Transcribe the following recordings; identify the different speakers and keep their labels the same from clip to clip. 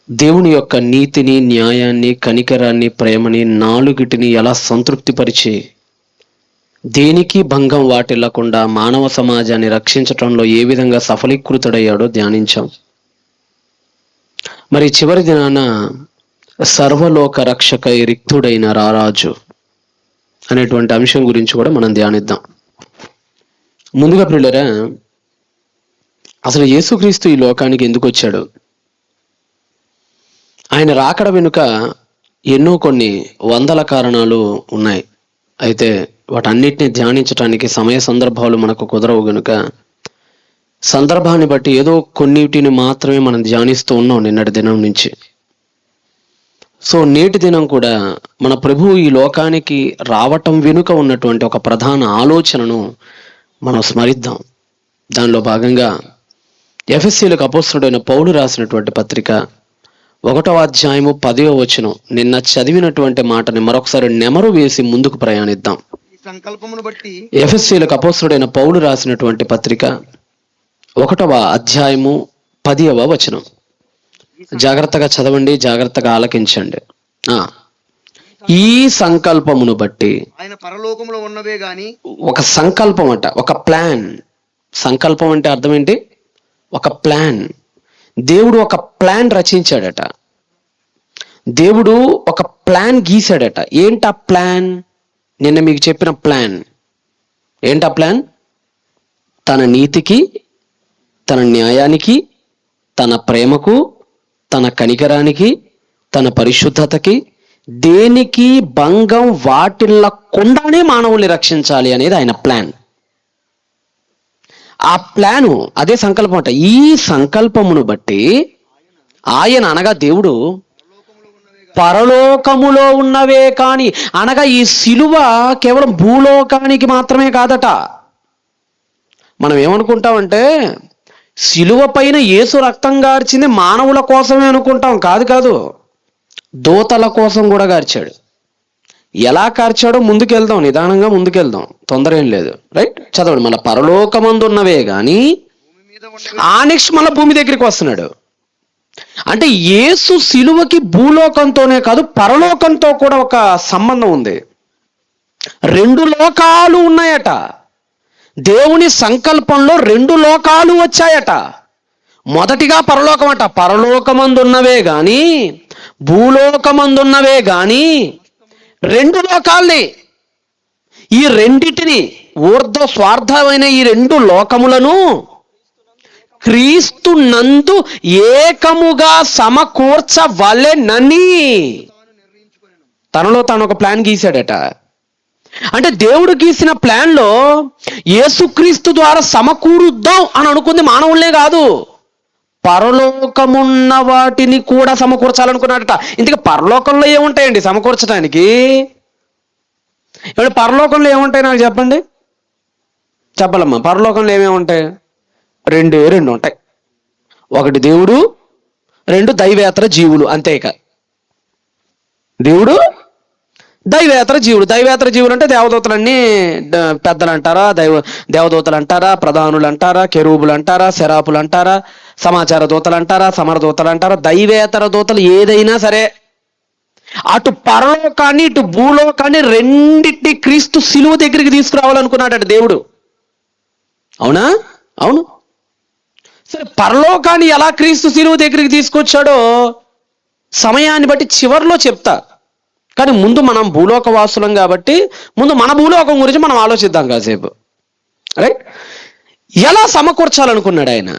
Speaker 1: దేవుని యొక్క నీతిని, న్యాయాన్ని, కనికరాన్ని, ప్రేమని నాలుగిటిని ఎలా సంతృప్తిపరిచి దేనికి భంగం వాటిల్లకుండా మానవ సమాజాన్ని రక్షించటంలో ఏ విధంగా సఫలీకృతుడయ్యాడో ధ్యానించాం. మరి చివరి దినాన సర్వలోక రక్షకై రిక్తుడైన రారాజు అనేటువంటి అంశం గురించి కూడా మనం ధ్యానిద్దాం. ముందుగా ప్రియులారా, అసలు యేసుక్రీస్తు ఈ లోకానికి ఎందుకు వచ్చాడు? ఆయన రాకడ వెనుక ఎన్నో కొన్ని వందల కారణాలు ఉన్నాయి. అయితే వాటన్నిటిని ధ్యానించడానికి సమయ సందర్భాలు మనకు కుదరవు గనుక సందర్భాన్ని బట్టి ఏదో కొన్నిటిని మాత్రమే మనం ధ్యానిస్తూ ఉన్నాం నిన్నటి దినం నుంచి. సో నేటి దినం కూడా మన ప్రభువు ఈ లోకానికి రావటం వెనుక ఉన్నటువంటి ఒక ప్రధాన ఆలోచనను మనం స్మరిద్దాం. దానిలో భాగంగా ఎఫెసీయులకు అపోస్తలుడైన పౌలు రాసినటువంటి పత్రిక 1వ అధ్యాయము 10వ వచనం, నిన్న చదివినటువంటి మాటని మరొకసారి నెమరు వేసి ముందుకు ప్రయాణిద్దాం. ఎఫెసీయులకు అపోస్తలుడైన పౌలు రాసినటువంటి పత్రిక 1వ అధ్యాయము 10వ వచనం. జాగ్రత్తగా చదవండి, జాగ్రత్తగా ఆలకించండి. ఈ సంకల్పమును బట్టి,
Speaker 2: ఆయన పరలోకములో ఉన్నవే గాని,
Speaker 1: ఒక సంకల్పం అంట, ఒక ప్లాన్. సంకల్పం అంటే అర్థం ఏంటి? ఒక ప్లాన్. దేవుడు ఒక ప్లాన్ రచించాడట. దేవుడు ఒక ప్లాన్ గీశాడట. ఏంటా ప్లాన్? నిన్న మీకు చెప్పిన ప్లాన్ ఏంటా ప్లాన్? తన నీతికి, తన న్యాయానికి, తన ప్రేమకు, తన కనికరానికి, తన పరిశుద్ధతకి దేనికి భంగం వాటిల్లకుండానే మానవుల్ని రక్షించాలి అనేది ఆయన ప్లాన్. ఆ ప్లాను, అదే సంకల్పం అంట. ఈ సంకల్పమును బట్టి ఆయన అనగా దేవుడు పరలోకములో ఉన్నవే కాని, అనగా ఈ సిలువ కేవలం భూలోకానికి మాత్రమే కాదట. మనం ఏమనుకుంటామంటే సిలువ పైన యేసు రక్తం గార్చింది మానవుల కోసమే అనుకుంటాం. కాదు కాదు, దూతల కోసం కూడా గార్చాడు. ఎలా కార్చాడో ముందుకెళ్దాం, నిదానంగా ముందుకెళ్దాం, తొందర ఏం లేదు. రైట్, చదవండి. మళ్ళీ పరలోకమందు ఉన్నవే గాని, ఆ నెక్స్ట్ మళ్ళీ భూమి దగ్గరికి వస్తున్నాడు. అంటే యేసు సిలువకి భూలోకంతోనే కాదు పరలోకంతో కూడా ఒక సంబంధం ఉంది. 2 లోకాలు ఉన్నాయట. దేవుని సంకల్పంలో 2 లోకాలు వచ్చాయట. మొదటిగా పరలోకం అట. పరలోకమందున్నవే గాని, భూలోకమందున్నవే గాని 2 లోకాల్ని, ఈ రెండిటిని, ఊర్ధ్వ స్వార్థమైన ఈ 2 లోకములను క్రీస్తు నందు ఏకముగా సమకూర్చవలెనని తనలో తాను ఒక ప్లాన్ గీశాడట. అంటే దేవుడు గీసిన ప్లాన్లో యేసుక్రీస్తు ద్వారా సమకూరుద్దాం అని అనుకుంది మానవులనే కాదు, పరలోకమున్న వాటిని కూడా సమకూర్చాలనుకున్నాడట. ఇందుకే పరలోకంలో ఏముంటాయండి సమకూర్చడానికి? ఇప్పుడు పరలోకంలో ఏముంటాయి నాకు చెప్పండి, చెప్పాలమ్మా. పరలోకంలో ఏమేమి ఉంటాయి? 2 ఉంటాయి. 1 దేవుడు, 2 దైవేతర జీవులు. అంతే. ఇక దేవుడు, దైవేతర జీవుడు. దైవేతర జీవులు అంటే దేవదూతలన్నీ పెద్దలు అంటారా, దేవదూతలు అంటారా, ప్రధానులు అంటారా, కెరూబులు అంటారా, శరాపులు అంటారా, సమాచార దూతలు అంటారా, సమర దూతలు అంటారా, దైవేతర దూతలు ఏదైనా సరే, అటు పరలోకాన్ని ఇటు భూలోకాన్ని రెండింటిని క్రీస్తు సిలువ దగ్గరికి తీసుకురావాలనుకున్నాడట దేవుడు. అవునా? అవును. సరే, పరలోకాన్ని ఎలా క్రీస్తు సిలువ దగ్గరికి తీసుకొచ్చాడో సమయాన్ని బట్టి చివరిలో చెప్తా. కానీ ముందు మనం భూలోక వాసులం కాబట్టి ముందు మన భూలోకం గురించి మనం ఆలోచిద్దాం కాసేపు. రైట్? ఎలా సమకూర్చాలనుకున్నాడు ఆయన,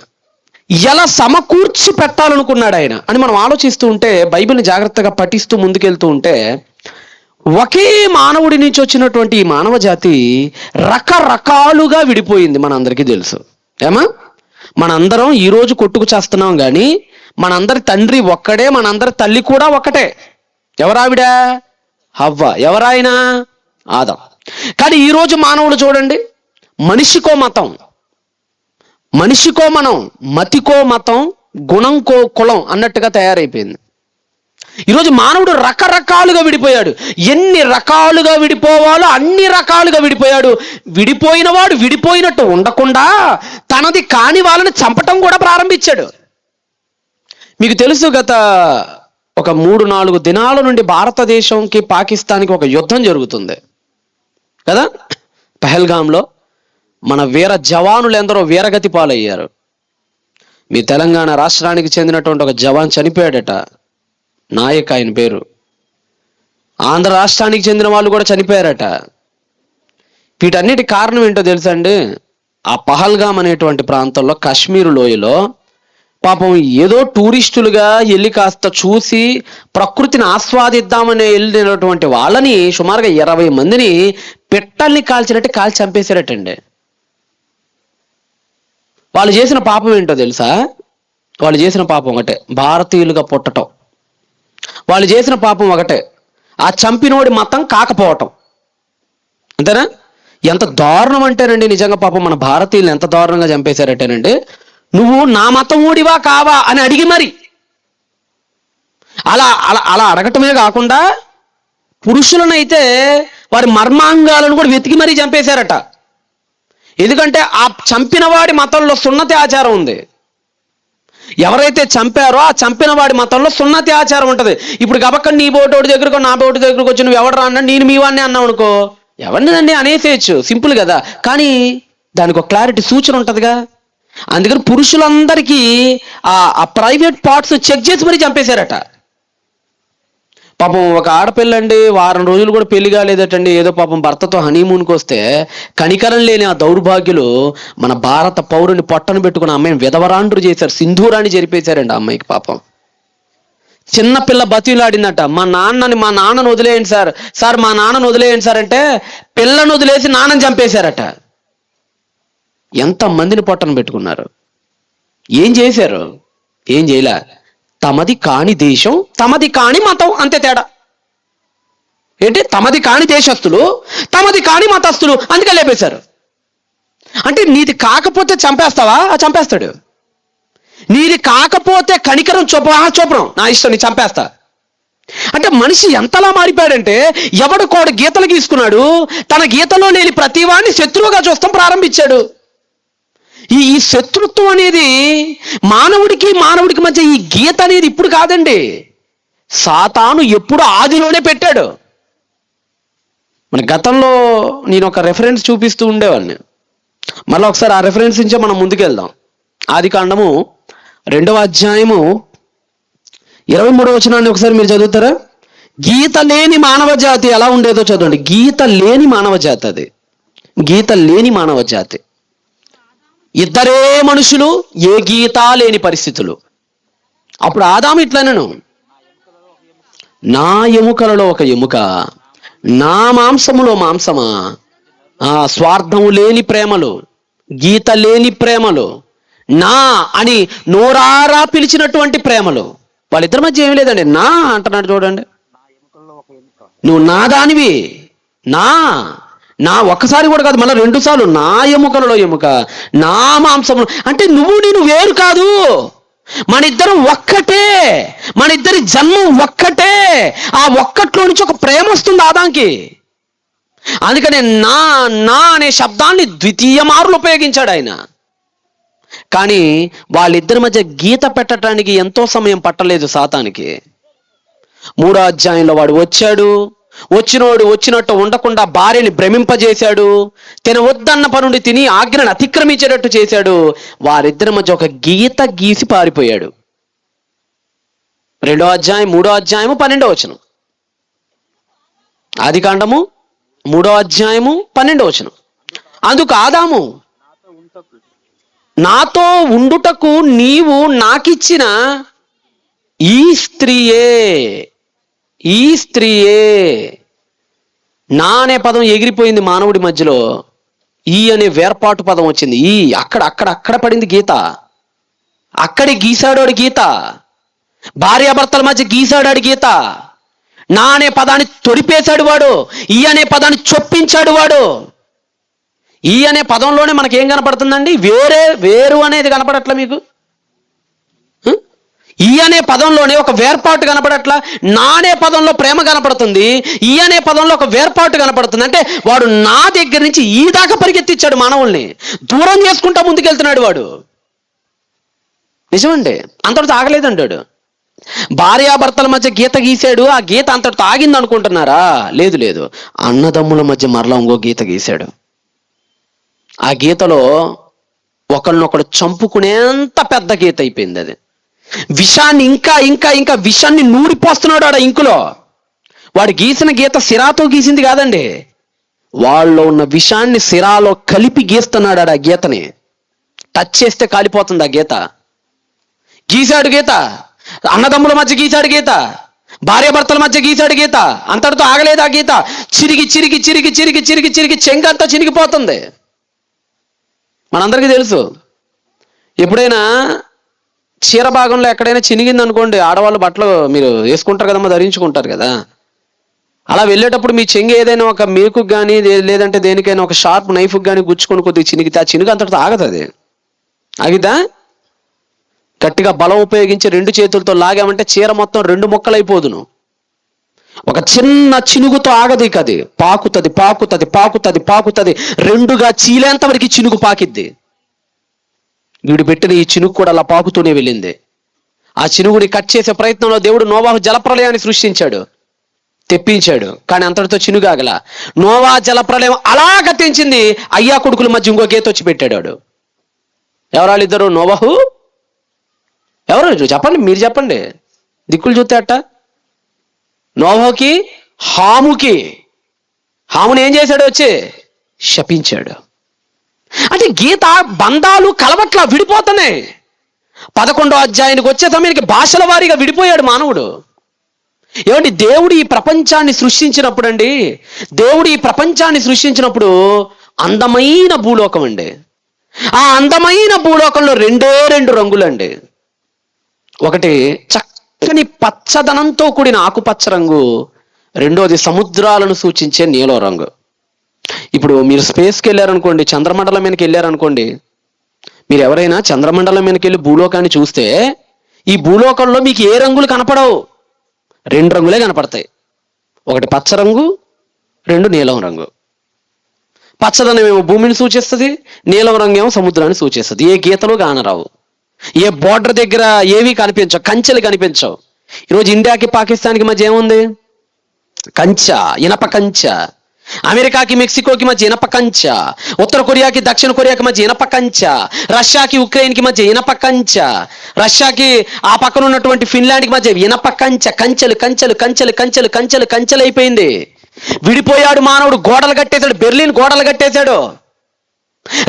Speaker 1: ఎలా సమకూర్చి పెట్టాలనుకున్నాడు ఆయన అని మనం ఆలోచిస్తూ ఉంటే, బైబిల్ని జాగ్రత్తగా పఠిస్తూ ముందుకెళ్తూ ఉంటే, ఒకే మానవుడి నుంచి వచ్చినటువంటి ఈ మానవ జాతి రకరకాలుగా విడిపోయింది. మనందరికీ తెలుసు. ఏమా? మనందరం ఈరోజు కొట్టుకు చేస్తున్నాం కానీ మనందరి తండ్రి ఒక్కడే, మనందరి తల్లి కూడా ఒక్కటే. ఎవరావిడ? హవ్వ. ఎవరాయన? ఆదం. కానీ ఈరోజు మానవుడు చూడండి, మనిషికో మతం, మనిషికో మనం, మతికో మతం, గుణంకో కులం అన్నట్టుగా తయారైపోయింది. ఈరోజు మానవుడు రకరకాలుగా విడిపోయాడు. ఎన్ని రకాలుగా విడిపోవాలో అన్ని రకాలుగా విడిపోయాడు. విడిపోయిన వాడు విడిపోయినట్టు ఉండకుండా తనది కాని వాళ్ళని చంపటం కూడా ప్రారంభించాడు. మీకు తెలుసు గత ఒక 3-4 దినాల నుండి భారతదేశంకి పాకిస్తాన్కి ఒక యుద్ధం జరుగుతుంది కదా. పహల్గాంలో మన వీర జవానులు ఎందరో వీరగతి పాలయ్యారు. మీ తెలంగాణ రాష్ట్రానికి చెందినటువంటి ఒక జవాన్ చనిపోయాడట, నాయక్ ఆయన పేరు. ఆంధ్ర రాష్ట్రానికి చెందిన వాళ్ళు కూడా చనిపోయారట. వీటన్నిటి కారణం ఏంటో తెలుసా అండి? ఆ పహల్గాం అనేటువంటి ప్రాంతంలో కాశ్మీర్ లోయలో పాపం ఏదో టూరిస్టులుగా వెళ్ళి కాస్త చూసి ప్రకృతిని ఆస్వాదిద్దామని వెళ్ళినటువంటి వాళ్ళని సుమారుగా 20 మందిని పిట్టల్ని కాల్చినట్టు కాల్చి చంపేశారటండి. వాళ్ళు చేసిన పాపం ఏంటో తెలుసా? వాళ్ళు చేసిన పాపం ఒకటే, భారతీయులుగా పుట్టటం. వాళ్ళు చేసిన పాపం ఒకటే, ఆ చంపినోడి మతం కాకపోవటం. అంతేనా? ఎంత దారుణం అంటేనండి, నిజంగా పాపం మన భారతీయులు ఎంత దారుణంగా చంపేశారంటేనండి, నువ్వు నా మతం ఊడివా కావా అని అడిగి మరి అలా అలా అలా అడగటమే కాకుండా పురుషులనైతే వారి మర్మాంగాలను కూడా వెతికి మరీ చంపేశారట. ఎందుకంటే ఆ చంపిన వాడి మతంలో సున్నతి ఆచారం ఉంది. ఎవరైతే చంపారో ఆ చంపిన వాడి మతంలో సున్నతి ఆచారం ఉంటుంది. ఇప్పుడు గబక్క నీ బోటోడి దగ్గరకు నా బోటి దగ్గరకు వచ్చి నువ్వు ఎవడు రా అన్నా నేను మీ వాడిని అన్నావు అనుకో, ఎవరిని అనేసేయచ్చు, సింపుల్ కదా. కానీ దానికి ఒక క్లారిటీ సూచన ఉంటుందిగా. అందుకని పురుషులందరికీ ఆ ప్రైవేట్ పార్ట్స్ చెక్ చేసి మరీ చంపేశారట. పాపం ఒక ఆడపిల్లండి, వారం రోజులు కూడా పెళ్లి కాలేదటండి, ఏదో పాపం భర్తతో హనీమూన్కి వస్తే కనికరం లేని ఆ దౌర్భాగ్యులు మన భారత పౌరుని పొట్టను పెట్టుకుని అమ్మాయిని విధవరాండ్రు చేశారు, సింధూరాన్ని జరిపేశారండి ఆ అమ్మాయికి. పాపం చిన్నపిల్ల బతిలాడిందట, మా నాన్నను వదిలేయండి సార్, సార్ మా నాన్నను వదిలేయండి సార్ అంటే పిల్లను వదిలేసి నాన్నని చంపేశారట. ఎంతమందిని పొట్టను పెట్టుకున్నారు? ఏం చేశారు? ఏం చేయలే. తమది కాని దేశం, తమది కాని మతం, అంతే తేడా. ఏంటి? తమది కాని దేశస్తులు, తమది కాని మతస్థులు, అందుకే లేపేశారు. అంటే నీది కాకపోతే చంపేస్తావా? చంపేస్తాడు. నీది కాకపోతే కనికరం చూపడం, నా ఇష్టం, నీ చంపేస్తా. అంటే మనిషి ఎంతలా మారిపోయాడంటే ఎవడు కోడు గీతలు గీసుకున్నాడు, తన గీతలో లేని ప్రతివాడిని శత్రువుగా చూస్తాం ప్రారంభించాడు. ఈ శత్రుత్వం అనేది మానవుడికి మధ్య ఈ గీత అనేది ఇప్పుడు కాదండి, సాతాను ఎప్పుడు ఆదిలోనే పెట్టాడు. మన గతంలో నేను ఒక రెఫరెన్స్ చూపిస్తూ ఉండేవాడిని, మళ్ళీ ఒకసారి ఆ రెఫరెన్స్ నుంచే మనం ముందుకెళ్దాం. ఆదికాండము 2వ అధ్యాయము 23వ వచనాన్ని ఒకసారి మీరు చదువుతారా? గీత లేని మానవ జాతి ఎలా ఉండేదో చదవండి. గీత లేని మానవ జాతి, అది గీత లేని మానవ జాతి. ఇద్దరే మనుషులు, ఏ గీత లేని పరిస్థితులు. అప్పుడు ఆదాము ఇట్లనను, నా ఎముకలలో ఒక ఎముక, నా మాంసములో మాంసమా. స్వార్థము లేని ప్రేమలు, గీత లేని ప్రేమలు, నా అని నోరారా పిలిచినటువంటి ప్రేమలు. వాళ్ళిద్దరి మధ్య ఏమి లేదండి, నా అంటున్నాడు చూడండి. నువ్వు నా దానివి, నా ఒక్కసారి కూడా కాదు, మళ్ళీ 2 సార్లు, నా ఎముకలలో ఎముక, నా మాంసములు. అంటే నేను వేరు కాదు, మన ఇద్దరం ఒక్కటే, మన ఇద్దరి జన్మం ఒక్కటే. ఆ ఒక్కట్లో నుంచి ఒక ప్రేమ వస్తుంది ఆదాంకి. అందుకనే నా అనే శబ్దాన్ని ద్వితీయ మారులు ఉపయోగించాడు ఆయన. కానీ వాళ్ళిద్దరి మధ్య గీత పెట్టడానికి ఎంతో సమయం పట్టలేదు సాతానికి. 3వ అధ్యాయంలో వాడు వచ్చాడు, వచ్చినోడు వచ్చినట్టు ఉండకుండా భార్యని భ్రమింపజేశాడు, తినవద్దన్న పనుండి తిని ఆజ్ఞను అతిక్రమించేటట్టు చేశాడు. వారిద్దరి మధ్య ఒక గీత గీసి పారిపోయాడు. 2వ అధ్యాయం 3వ అధ్యాయము 12వ వచనం. ఆదికాండము 3వ అధ్యాయము 12వ వచనం. అందుకు ఆదాము, నాతో ఉండుటకు నీవు నాకిచ్చిన ఈ స్త్రీయే. నా అనే పదం ఎగిరిపోయింది మానవుడి మధ్యలో, ఈ అనే వేర్పాటు పదం వచ్చింది. ఈ అక్కడ పడింది గీత, అక్కడి గీసాడు గీత. భార్యాభర్తల మధ్య గీసాడు గీత. నా అనే పదాన్ని తొడిపేశాడు వాడు, ఈ అనే పదాన్ని చొప్పించాడు వాడు. ఈ అనే పదంలోనే మనకేం కనపడుతుందండి? వేరు అనేది కనపడట్లా మీకు? ఈ అనే పదంలోనే ఒక వేర్పాటు కనపడట్లా? నా అనే పదంలో ప్రేమ కనపడుతుంది, ఈ అనే పదంలో ఒక వేర్పాటు కనపడుతుంది. అంటే వాడు నా దగ్గర నుంచి ఈ దాకా పరిగెత్తిచ్చాడు, మానవుల్ని దూరం చేసుకుంటా ముందుకెళ్తున్నాడు వాడు. నిజమండి, అంతటితో ఆగలేదంటాడు. భార్యాభర్తల మధ్య గీత గీశాడు, ఆ గీత అంతటితో ఆగింది అనుకుంటున్నారా? లేదు లేదు, అన్నదమ్ముల మధ్య మరలా ఇంకో గీత గీశాడు. ఆ గీతలో ఒకరినొకడు చంపుకునేంత పెద్ద గీత అయిపోయింది అది. విషాన్ని ఇంకా ఇంకా ఇంకా విషాన్ని నూరిపోస్తున్నాడు ఆడ ఇంకులో. వాడు గీసిన గీత సిరాతో గీసింది కాదండి, వాళ్ళలో ఉన్న విషాన్ని సిరాలో కలిపి గీస్తున్నాడు ఆడ. ఆ గీతని టచ్ చేస్తే కాలిపోతుంది ఆ గీత. గీశాడు గీత, అన్నదమ్ముల మధ్య గీశాడు గీత, భార్యాభర్తల మధ్య గీశాడు గీత. అంతటితో ఆగలేదు ఆ గీత. చిరిగి చిరిగి చిరిగి చిరిగి చిరిగి చిరిగి చెంగంతా చిరిగిపోతుంది. మనందరికీ తెలుసు, ఎప్పుడైనా చీర భాగంలో ఎక్కడైనా చినిగింది అనుకోండి, ఆడవాళ్ళు బట్టలు మీరు వేసుకుంటారు కదమ్మా, ధరించుకుంటారు కదా, అలా వెళ్ళేటప్పుడు మీ చెంగు ఏదైనా ఒక మేకు కానీ లేదంటే దేనికైనా ఒక షార్ప్ నైఫ్ కానీ గుచ్చుకొని కొద్దిగా చినిగితే ఆ చినుగు అంతటితో ఆగదు. ఆగిదా? గట్టిగా బలం ఉపయోగించి 2 చేతులతో లాగామంటే చీర మొత్తం 2 ముక్కలైపోదును. ఒక చిన్న చినుగుతో ఆగదు ఇక, అది పాకుతుంది పాకుతుంది పాకుతుంది పాకుతుంది, 2గా చీలేంత వరకు చినుగు పాకిద్ది. వీడు పెట్టిన ఈ చినుగు కూడా అలా పాకుతూనే వెళ్ళింది. ఆ చినుగుని కట్ చేసే ప్రయత్నంలో దేవుడు నోవాహు జలప్రలయాన్ని సృష్టించాడు, తెప్పించాడు. కానీ అంతటితో చినుగాగల. నోవా జలప్రలయం అలా గతించింది. అయ్యా కొడుకుల మధ్య ఇంకో గీత వచ్చి పెట్టాడు. ఎవరాళ్ళిద్దరు? నోవాహు, ఎవరు చెప్పండి, మీరు చెప్పండి, దిక్కులు చూస్తే అట్ట. నోవాహుకి హాముకి. హాముని ఏం చేశాడు? వచ్చి శపించాడు. అంటే గీత బంధాలు కలవట్లా, విడిపోతున్నాయి. 11వ అధ్యాయానికి వచ్చే సమయానికి భాషల వారీగా విడిపోయాడు మానవుడు. ఏమండి, దేవుడు ఈ ప్రపంచాన్ని సృష్టించినప్పుడు అండి, దేవుడు ఈ ప్రపంచాన్ని సృష్టించినప్పుడు అందమైన భూలోకం అండి. ఆ అందమైన భూలోకంలో 2 రంగులండి. ఒకటి చక్కని పచ్చదనంతో కూడిన ఆకుపచ్చ రంగు, రెండోది సముద్రాలను సూచించే నీలం రంగు. ఇప్పుడు మీరు స్పేస్కి వెళ్ళారనుకోండి, చంద్రమండలం మీదకి వెళ్ళారనుకోండి, మీరు ఎవరైనా చంద్రమండలం మీదకి వెళ్ళి భూలోకాన్ని చూస్తే ఈ భూలోకంలో మీకు ఏ రంగులు కనపడవు, 2 రంగులే కనపడతాయి. ఒకటి పచ్చ రంగు, 2 నీలం రంగు. పచ్చదనం ఏమో భూమిని సూచిస్తుంది, నీలం రంగు ఏమో సముద్రాన్ని సూచిస్తుంది. ఏ గీతలు కానరావు, ఏ బోర్డర్ దగ్గర ఏవి కనిపించవు, కంచెలు కనిపించవు. ఈరోజు ఇండియాకి పాకిస్తాన్కి మధ్య ఏముంది? కంచె, ఇనప కంచె. అమెరికాకి మెక్సికోకి మధ్య ఇనప కంచె, ఉత్తర కొరియాకి దక్షిణ కొరియాకి మధ్య ఇనప కంచె, రష్యాకి ఉక్రెయిన్కి మధ్య ఇనప కంచె, రష్యాకి ఆ పక్కన ఉన్నటువంటి ఫిన్లాండ్కి మధ్య ఇనప కంచె. కంచెలు కంచెలు కంచెలు కంచెలు కంచెలు కంచెలు అయిపోయింది. విడిపోయాడు మానవుడు, గోడలు కట్టేశాడు, బెర్లిన్ గోడలు కట్టేశాడు.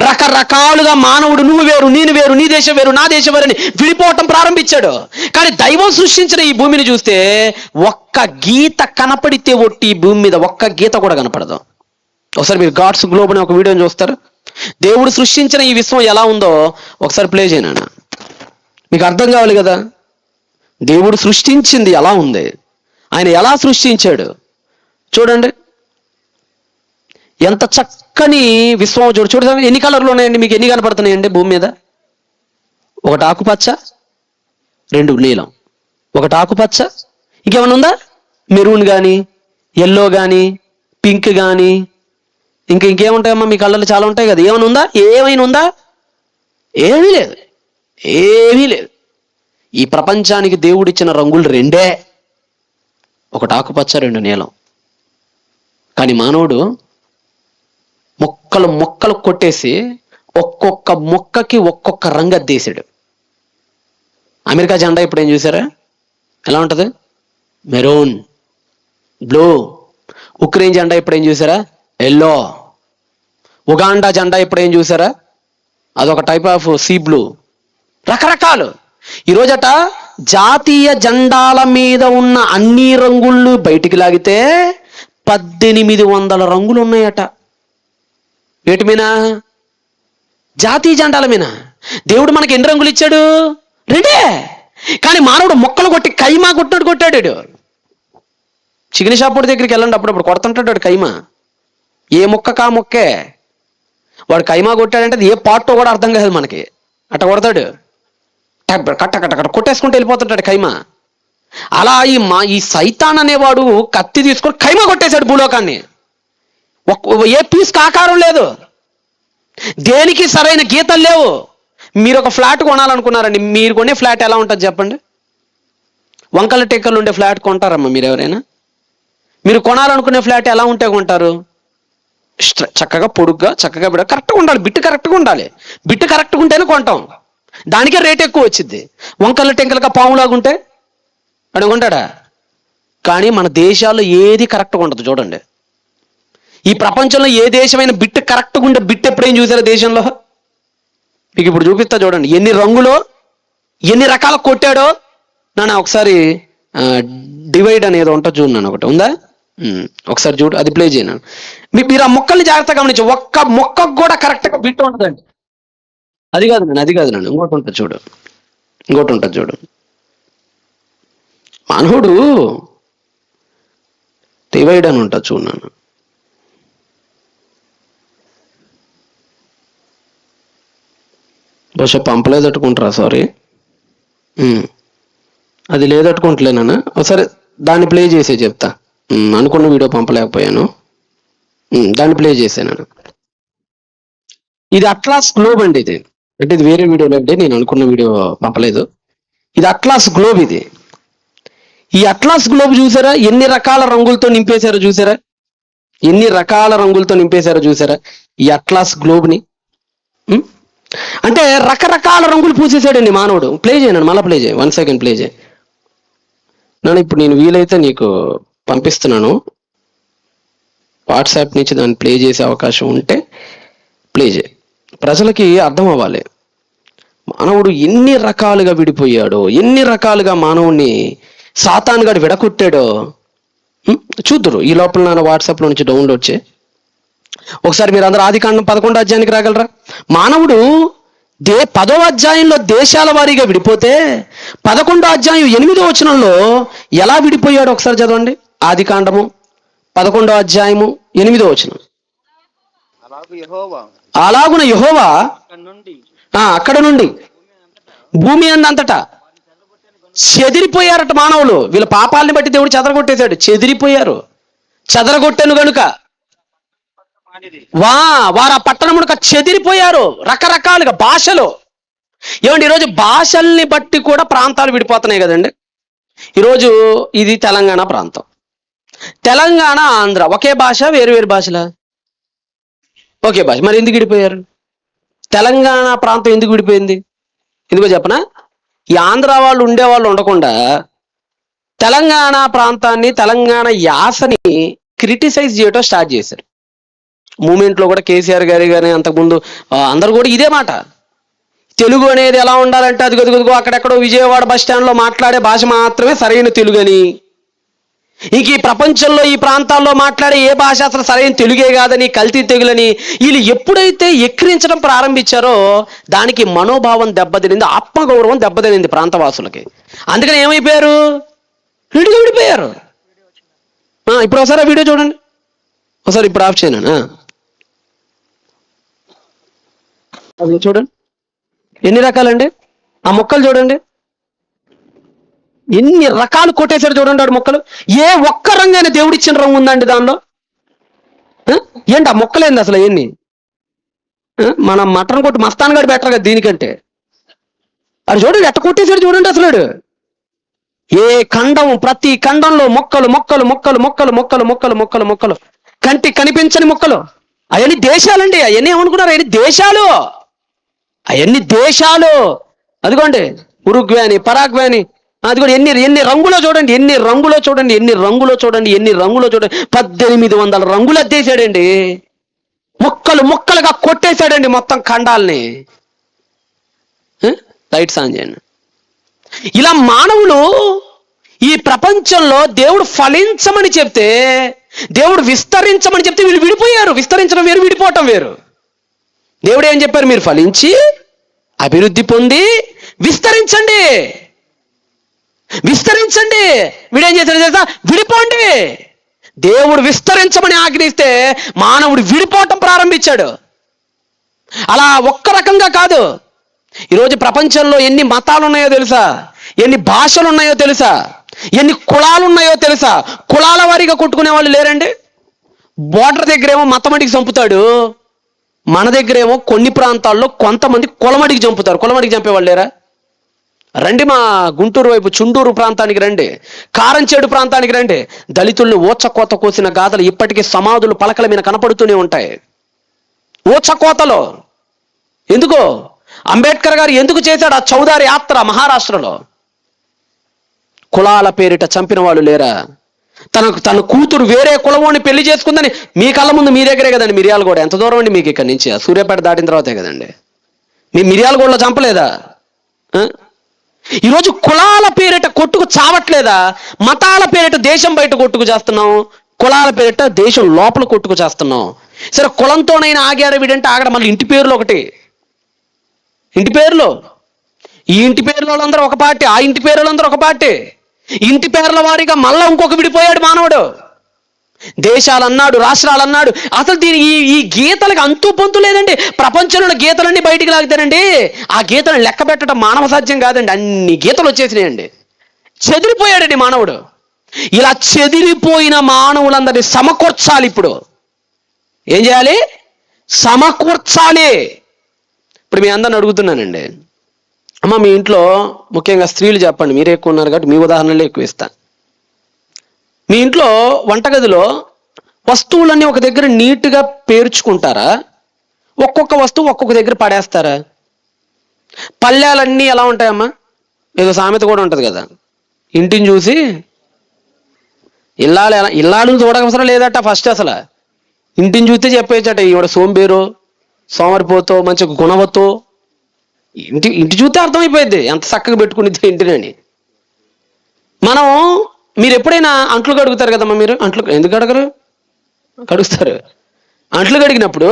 Speaker 1: రకరకాలుగా మానవుడు నువ్వు వేరు, నేను వేరు, నీ దేశం వేరు, నా దేశం వేరు అని విడిపోవటం ప్రారంభించాడు. కానీ దైవం సృష్టించిన ఈ భూమిని చూస్తే ఒక్క గీత కనపడితే ఒట్టి ఈ భూమి మీద ఒక్క గీత కూడా కనపడదు. ఒకసారి మీరు గాడ్స్ గ్లోబ్ అని ఒక వీడియోని చూస్తారు. దేవుడు సృష్టించిన ఈ విశ్వం ఎలా ఉందో ఒకసారి ప్లే చేయనా, మీకు అర్థం కావాలి కదా. దేవుడు సృష్టించింది ఎలా ఉంది, ఆయన ఎలా సృష్టించాడు చూడండి. ఎంత చక్కని విశ్వం చూడండి. ఎన్ని కలర్లు ఉన్నాయండి మీకు? ఎన్ని కనపడుతున్నాయండి భూమి మీద? ఒకటి ఆకుపచ్చ, 2 నీలం. ఒకటి ఆకుపచ్చ, ఇంకేమైనా ఉందా? మెరూన్ కానీ, ఎల్లో కానీ, పింక్ కానీ, ఇంకేముంటాయమ్మా మీ కళ్ళలో? చాలా ఉంటాయి కదా. ఏమైనా ఉందా? ఏమైనా ఉందా? ఏమీ లేదు, ఏమీ లేదు. ఈ ప్రపంచానికి దేవుడిచ్చిన రంగులు 2, ఒకటి ఆకుపచ్చ, 2 నీలం. కానీ మానవుడు మొక్కలు మొక్కలు కొట్టేసి ఒక్కొక్క మొక్కకి ఒక్కొక్క రంగు అద్దేశాడు. అమెరికా జెండా ఇప్పుడు ఏం చూసారా? ఎలా ఉంటుంది? Maroon, blue. ఉక్రెయిన్ జెండా ఇప్పుడు ఏం చూసారా? ఎల్లో. ఉగాండా జెండా ఇప్పుడు ఏం చూసారా? అదొక టైప్ ఆఫ్ సీ బ్లూ. రకరకాలు. ఈరోజట జాతీయ జెండాల మీద ఉన్న అన్ని రంగుళ్ళు బయటికి లాగితే 1800 రంగులు ఉన్నాయట. వేటి మీద? జాతీయ జెండాల మీద. దేవుడు మనకి ఎన్ని రంగులు ఇచ్చాడు? 2. కానీ మానవుడు మొక్కలు కొట్టి కైమా కొట్టినట్టు కొట్టాడు. చికెన్ షాప్ దగ్గరికి వెళ్ళండి, అప్పుడప్పుడు కొడుతుంటాడు వాడు కైమా. ఏ మొక్క కా మొక్కే. వాడు కైమా కొట్టాడంటే అది ఏ పార్టో కూడా అర్థం కాదు మనకి. అట్ట కొడతాడు, కట్ట కట్ట కట్ట కొట్టేసుకుంటూ వెళ్ళిపోతుంటాడు కైమా. అలా ఈ సైతాన్ అనేవాడు కత్తి తీసుకొని కైమా కొట్టేశాడు భూలోకాన్ని. ఏ పీస్కి ఆకారం లేదు, దేనికి సరైన గీతలు లేవు. మీరు ఒక ఫ్లాట్ కొనాలనుకున్నారండి, మీరు కొనే ఫ్లాట్ ఎలా ఉంటుంది చెప్పండి? వంకల టెక్కలు ఉండే ఫ్లాట్ కొంటారమ్మా మీరు ఎవరైనా? మీరు కొనాలనుకునే ఫ్లాట్ ఎలా ఉంటే కొంటారు? చక్కగా పొడుగ్గా చక్కగా కరెక్ట్గా ఉండాలి, బిట్టు కరెక్ట్గా ఉండాలి. బిట్టు కరెక్ట్గా ఉంటేనే కొంటాం, దానికే రేట్ ఎక్కువ వచ్చింది. వంకల టెంకలుగా పాములాగుంటే అడుగుంటాడా? కానీ మన దేశాల్లో ఏది కరెక్ట్గా ఉండదు చూడండి. ఈ ప్రపంచంలో ఏ దేశమైన బిట్టు కరెక్ట్గా ఉండే బిట్టు ఎప్పుడేం చూసారా దేశంలో? మీకు ఇప్పుడు చూపిస్తా చూడండి, ఎన్ని రంగులో ఎన్ని రకాల కొట్టాడో. నాన్న ఒకసారి డివైడ్ అనేది ఉంటుంది చూడండి, ఒకటి ఉందా? ఒకసారి చూడు, అది ప్లే చేయను. మీరు ఆ మొక్కల్ని జాగ్రత్తగా గమనించి, ఒక్క మొక్కకు కూడా కరెక్ట్గా బిట్టు ఉంటుందండి. అది కాదు నన్ను ఇంకోటి ఉంటుంది చూడు. మానవుడు డివైడ్ అని ఉంటుంది చూడు నాన్న. బహుశా పంపలేదట్టుకుంటారా? సారీ, అది లేదట్టుకుంటలేనా? ఒకసారి దాన్ని ప్లే చేసే చెప్తా. అనుకున్న వీడియో పంపలేకపోయాను, దాన్ని ప్లే చేసాను. ఇది అట్లాస్ గ్లోబ్ అండి. ఇది అంటే ఇది వేరే వీడియోలో అంటే నేను అనుకున్న వీడియో పంపలేదు. ఇది అట్లాస్ గ్లోబ్. ఈ అట్లాస్ గ్లోబ్ చూసారా? ఎన్ని రకాల రంగులతో నింపేశారో చూసారా? ఈ అట్లాస్ గ్లోబ్ని. అంటే రకరకాల రంగులు పూసేసాడండి మానవుడు. ప్లే చేయనండి, మళ్ళీ ప్లే చేయి, 1 సెకండ్ ప్లే చేయి నాన్న. ఇప్పుడు నేను వీలైతే నీకు పంపిస్తున్నాను వాట్సాప్ నుంచి, దాన్ని ప్లే చేసే అవకాశం ఉంటే ప్లే చేయి. ప్రజలకి అర్థం అవ్వాలి మానవుడు ఎన్ని రకాలుగా విడిపోయాడో, ఎన్ని రకాలుగా మానవుణ్ణి సాతానుగాడు విడగొట్టాడో చూద్దురు. ఈ లోపల నాన్న వాట్సాప్లో నుంచి డౌన్లోడ్ చేయి. ఒకసారి మీరు అందరూ ఆదికాండం 11వ అధ్యాయానికి రాగలరా? మానవుడు 10వ అధ్యాయంలో దేశాల వారీగా విడిపోతే 11వ అధ్యాయం 8వ వచనంలో ఎలా విడిపోయాడు ఒకసారి చదవండి. ఆదికాండము 11వ అధ్యాయము 8వ వచనం. అలాగున యెహోవా అక్కడ నుండి భూమి అంతటా చెదిరిపోయారట మానవులు. వీళ్ళ పాపాలని బట్టి దేవుడు చెదరగొట్టేశాడు, చెదిరిపోయారు. చెదరగొట్టెను గనుక వారు ఆ పట్టణమునక చెదిరిపోయారు. రకరకాలుగా భాషలు. ఏమండి, ఈరోజు భాషల్ని బట్టి కూడా ప్రాంతాలు విడిపోతున్నాయి కదండి. ఈరోజు ఇది తెలంగాణ ప్రాంతం, తెలంగాణ ఆంధ్ర ఒకే భాష, వేరు వేరు భాషలా? ఒకే భాష. మరి ఎందుకు విడిపోయారు? తెలంగాణ ప్రాంతం ఎందుకు విడిపోయింది? ఎందుకో చెప్పనా? ఈ ఆంధ్ర వాళ్ళు ఉండేవాళ్ళు ఉండకుండా తెలంగాణ ప్రాంతాన్ని, తెలంగాణ యాసని క్రిటిసైజ్ చేయటం స్టార్ట్ చేశారు. మూమెంట్లో కూడా కేసీఆర్ గారి కానీ అంతకుముందు అందరు కూడా ఇదే మాట. తెలుగు అనేది ఎలా ఉండాలంటే అదిగో అక్కడెక్కడో విజయవాడ బస్ స్టాండ్లో మాట్లాడే భాష మాత్రమే సరైన తెలుగు అని, ఇంక ఈ ప్రపంచంలో ఈ ప్రాంతాల్లో మాట్లాడే ఏ భాష అసలు సరైన తెలుగే కాదని, కల్తీ తెగులని వీళ్ళు ఎప్పుడైతే ఎక్కిరించడం ప్రారంభించారో దానికి మనోభావం దెబ్బతినింది, ఆత్మగౌరవం దెబ్బతినింది ప్రాంతవాసులకి. అందుకని ఏమైపోయారు? విడిపోయారు. ఇప్పుడు ఒకసారి ఆ వీడియో చూడండి, ఒకసారి ఇప్పుడు ఆఫ్ చేయను. అది చూడండి, ఎన్ని రకాలండి ఆ మొక్కలు చూడండి, ఎన్ని రకాలు కొట్టేశారు చూడండి ఆడు మొక్కలు. ఏ ఒక్క రంగు అయినా దేవుడు ఇచ్చిన రంగు ఉందండి దానిలో? ఏంటి ఆ మొక్కలేంది అసలు? ఎన్ని మన మటన్ కొట్టి మస్తాన్ గడి బెటర్ కదా దీనికంటే. అది చూడండి ఎట్ట కొట్టేశాడు చూడండి అసలు. ఏ ఖండం, ప్రతి ఖండంలో మొక్కలు మొక్కలు మొక్కలు మొక్కలు మొక్కలు మొక్కలు మొక్కలు మొక్కలు, కంటికి కనిపించని మొక్కలు. అవన్నీ దేశాలండి. అవన్నీ ఏమనుకున్నారు? అవన్నీ దేశాలు, అవన్నీ దేశాలు. అదిగోండి ఉరుగ్వే అని, పరాగ్వే అని, అదిగోండి ఎన్ని రంగులో చూడండి, ఎన్ని రంగులో చూడండి 1800 రంగులు అద్దేశాడండి. ముక్కలుగా కొట్టేశాడండి మొత్తం ఖండాల్ని. లైట్స్ ఆన్ చేయండి. ఇలా మానవులు ఈ ప్రపంచంలో దేవుడు ఫలించమని చెప్తే, దేవుడు విస్తరించమని చెప్తే వీళ్ళు విడిపోయారు. విస్తరించడం వేరు, విడిపోవటం వేరు. దేవుడు ఏం చెప్పారు? మీరు ఫలించి అభివృద్ధి పొంది విస్తరించండి. వీడేం చేశాడు తెలుసా? విడిపోండి. దేవుడు విస్తరించమని ఆజ్ఞిస్తే మానవుడు విడిపోవటం ప్రారంభించాడు. అలా ఒక్క రకంగా కాదు. ఈరోజు ప్రపంచంలో ఎన్ని మతాలు ఉన్నాయో తెలుసా? ఎన్ని భాషలు ఉన్నాయో తెలుసా? ఎన్ని కులాలు ఉన్నాయో తెలుసా? కులాల వారీగా కొట్టుకునే వాళ్ళు లేరండి. బోర్డర్ దగ్గరేమో మతమటికి చంపుతాడు, మన దగ్గరేమో కొన్ని ప్రాంతాల్లో కొంతమంది కులమడికి చంపుతారు. కులమడికి చంపేవాళ్ళు లేరా? రండి మా గుంటూరు వైపు చుండూరు ప్రాంతానికి రండి, కారంచేడు ప్రాంతానికి రండి. దళితుల్ని ఊచకోత కోసిన గాథలు ఇప్పటికీ సమాధులు పలకల మీద కనపడుతూనే ఉంటాయి. ఊచకోతలో ఎందుకో అంబేద్కర్ గారు ఎందుకు చేశాడు ఆ చౌదారి యాత్ర మహారాష్ట్రలో? కులాల పేరిట చంపిన వాళ్ళు లేరా? తన కూతురు వేరే కులమోని పెళ్లి చేసుకుందని మీ కళ్ళ ముందు మీ దగ్గరే కదండి. మిర్యాలగూడ ఎంత దూరం అండి మీకు ఇక్కడి నుంచి? సూర్యాపేట దాటిన తర్వాతే కదండి. మీ మిర్యాలగూడలో చంపలేదా? ఈరోజు కులాల పేరిట కొట్టుకు చావట్లేదా? మతాల పేరిట దేశం బయట కొట్టుకు చేస్తున్నాం, కులాల పేరిట దేశం లోపల కొట్టుకు చేస్తున్నాం. సరే కులంతోనైనా ఆగారు వీడంటే ఆగడం. మళ్ళీ ఇంటి పేర్లు ఒకటి, ఇంటి పేర్లు, ఈ ఇంటి పేర్ల వాళ్ళందరూ ఒక పార్టీ, ఆ ఇంటి పేర్ల వాళ్ళందరూ ఒక పార్టీ. ఇంటి పేర్ల వారీగా మళ్ళా ఇంకొక విడిపోయాడు మానవుడు. దేశాలు అన్నాడు, రాష్ట్రాలు అన్నాడు. అసలు దీని ఈ గీతలకు అంతు పొంతు లేదండి. ప్రపంచంలో గీతలన్నీ బయటికి లాగుతారండి. ఆ గీతలను లెక్క పెట్టడం మానవ సాధ్యం కాదండి. అన్ని గీతలు వచ్చేసినాయండి. చెదిరిపోయాడండి మానవుడు. ఇలా చెదిరిపోయిన మానవులందరినీ సమకూర్చాలి. ఇప్పుడు ఏం చేయాలి? సమకూర్చాలి. ఇప్పుడు మీ అందరిని అడుగుతున్నానండి, అమ్మ మీ ఇంట్లో ముఖ్యంగా స్త్రీలు చెప్పండి, మీరే ఎక్కువ ఉన్నారు కాబట్టి మీ ఉదాహరణలే ఎక్కువ ఇస్తాను. మీ ఇంట్లో వంటగదిలో వస్తువులన్నీ ఒక దగ్గర నీట్గా పేర్చుకుంటారా? ఒక్కొక్క వస్తువు ఒక్కొక్క దగ్గర పడేస్తారా? పళ్ళాలన్నీ ఎలా ఉంటాయమ్మా? ఏదో సామెత కూడా ఉంటుంది కదా, ఇంటిని చూసి ఇల్లాలు చూడకవసరం లేదట. ఫస్ట్ అసలు ఇంటిని చూస్తే చెప్పేచ్చట, ఈవిడ సోంబేరు, సోమరిపోతో, మంచి గుణవతో. ఇంటి చూస్తే అర్థమైపోయింది ఎంత చక్కగా పెట్టుకునిద్ది ఇంటినని. మనం మీరు ఎప్పుడైనా అంట్లు కడుగుతారు కదమ్మా, మీరు అంట్లు ఎందుకు కడగరు? కడుగుతారు. అంట్లు కడిగినప్పుడు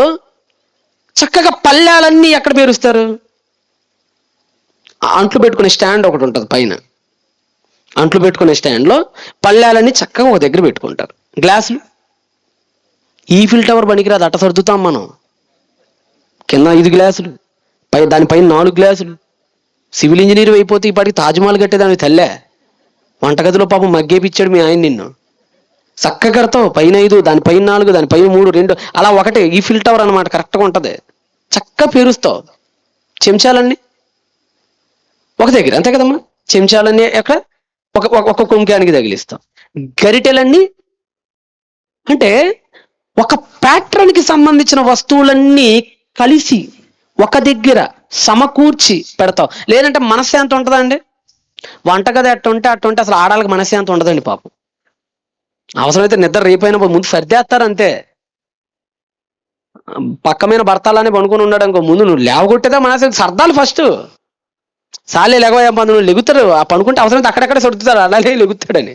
Speaker 1: చక్కగా పళ్ళాలన్నీ ఎక్కడ పేరుస్తారు? అంట్లు పెట్టుకునే స్టాండ్ ఒకటి ఉంటుంది పైన. అంట్లు పెట్టుకునే స్టాండ్లో పళ్ళాలన్నీ చక్కగా ఒక దగ్గర పెట్టుకుంటారు. గ్లాసులు ఈఫిల్ టవర్ పనికిరాదు, అట్ట సర్దుతాం మనం. కింద 5 గ్లాసులు, దానిపైన 4 గ్లాసులు. సివిల్ ఇంజనీర్ అయిపోతే ఇప్పటికి తాజ్మహల్ కట్టేదానికి తల్లే. వంటగదిలో పాపం మగ్గేపిచ్చాడు మీ ఆయన నిన్ను. చక్కగా కడతావు, పైన 5, దానిపైన 4, దానిపైన 3, 2 అలా ఒకటే ఈఫిల్ టవర్ అనమాట. కరెక్ట్గా ఉంటుంది, చక్కగా పేరుస్తావు. చెంచాలన్నీ ఒక దగ్గర, అంతే కదమ్మా? చెంచాలన్నీ ఎక్కడ? ఒక కుంకానికి తగిలిస్తాం. గరిటెలన్నీ అంటే ఒక ప్యాట్రన్కి సంబంధించిన వస్తువులన్నీ కలిసి ఒక దగ్గర సమకూర్చి పెడతావు. లేదంటే మనశ్శాంతి ఉంటుందా అండి? వంటగది అట్టుంటే అసలు ఆడాలకు మనశ్శాంతి ఉండదండి పాపం. అవసరమైతే నిద్ర రేపైనా ముందు సర్దేస్తారు అంతే. పక్క మీద భర్తలానే పనుకొని ఉన్నాడు అనుకో, ముందు నువ్వు లేవగొట్టేదా మనశ్శాంతి సర్దాలు. ఫస్ట్ సాలే లేకపోయా నువ్వు లెగుతారు. ఆ పనుకుంటే అవసరమైతే అక్కడెక్కడ సర్దుతారు, అలాగే లెగుతాడని.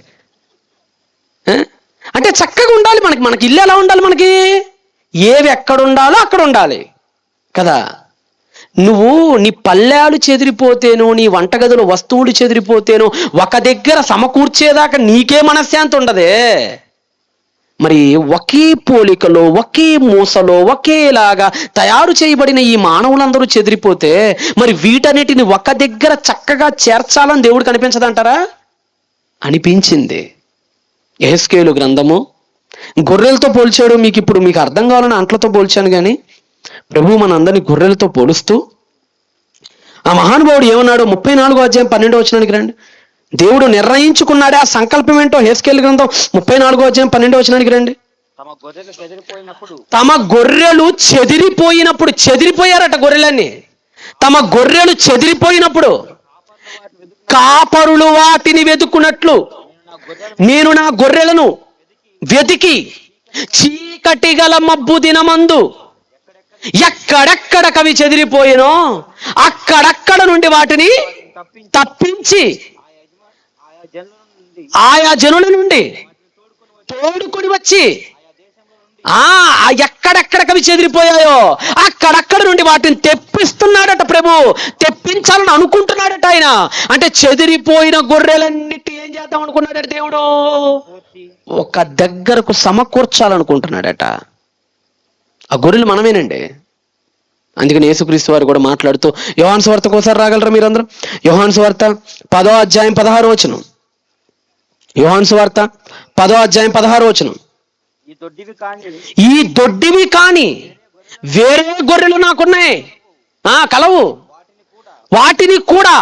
Speaker 1: అంటే చక్కగా ఉండాలి. మనకి ఇల్లు ఎలా ఉండాలి? మనకి ఏవి ఎక్కడ ఉండాలో అక్కడ ఉండాలి కదా. నువ్వు నీ పళ్ళాలు చెదిరిపోతేనో, నీ వంటగదిలో వస్తువులు చెదిరిపోతేనో ఒక దగ్గర సమకూర్చేదాకా నీకే మనశ్శాంతి ఉండదే. మరి ఒకే పోలికలో, ఒకే మూసలో, ఒకేలాగా తయారు చేయబడిన ఈ మానవులందరూ చెదిరిపోతే మరి వీటన్నిటిని ఒక దగ్గర చక్కగా చేర్చాలని దేవుడికి అనిపించదంటారా? అనిపించింది. యెహెజ్కేలు గ్రంథము గొర్రెలతో పోల్చాడు. మీకు అర్థం కావాలని అంట్లతో పోల్చాను, కానీ ప్రభు మన అందరినీ గొర్రెలతో పోలుస్తూ ఆ మహానుభావుడు ఏమన్నాడు? 34వ అధ్యాయం 12వ వచనానికి రండి. దేవుడు నిర్ణయించుకున్నాడే ఆ సంకల్పం ఏంటో. యెహెజ్కేలు గ్రంథం 34వ అధ్యాయం 12వ వచనానికి రండి. తమ గొర్రెలు చెదిరిపోయినప్పుడు, చెదిరిపోయారట గొర్రెలన్నీ. తమ గొర్రెలు చెదిరిపోయినప్పుడు కాపరులు వాటిని వెతుకున్నట్లు నేను నా గొర్రెలను వెతికి చీకటి గల మబ్బు దినమందు ఎక్కడెక్కడ కవి చెదిరిపోయినో అక్కడక్కడ నుండి వాటిని తప్పించి ఆయా జనుల నుండి తోడుకొని వచ్చి ఎక్కడెక్కడ కవి చెదిరిపోయాయో అక్కడక్కడ నుండి వాటిని తెప్పిస్తున్నాడట ప్రభు. తెప్పించాలని అనుకుంటున్నాడట ఆయన. అంటే చెదిరిపోయిన గొర్రెలన్నిటి ఏం చేద్దాం అనుకున్నాడట దేవుడు? ఒక దగ్గరకు సమకూర్చాలనుకుంటున్నాడట. ఆ గొర్రెలు మనమేనండి. అందుకని యేసుక్రీస్తు వారు కూడా మాట్లాడుతూ, యోహాను సువార్తకు ఒకసారి రాగలరా మీరందరూ? యోహాను సువార్త 10వ అధ్యాయం 16వ వచనం. యోహాను సువార్త 10వ అధ్యాయం 16వ వచనం. ఈ దొడ్డివి కాని వేరే గొర్రెలు నాకున్నాయి, కలవు. వాటిని కూడా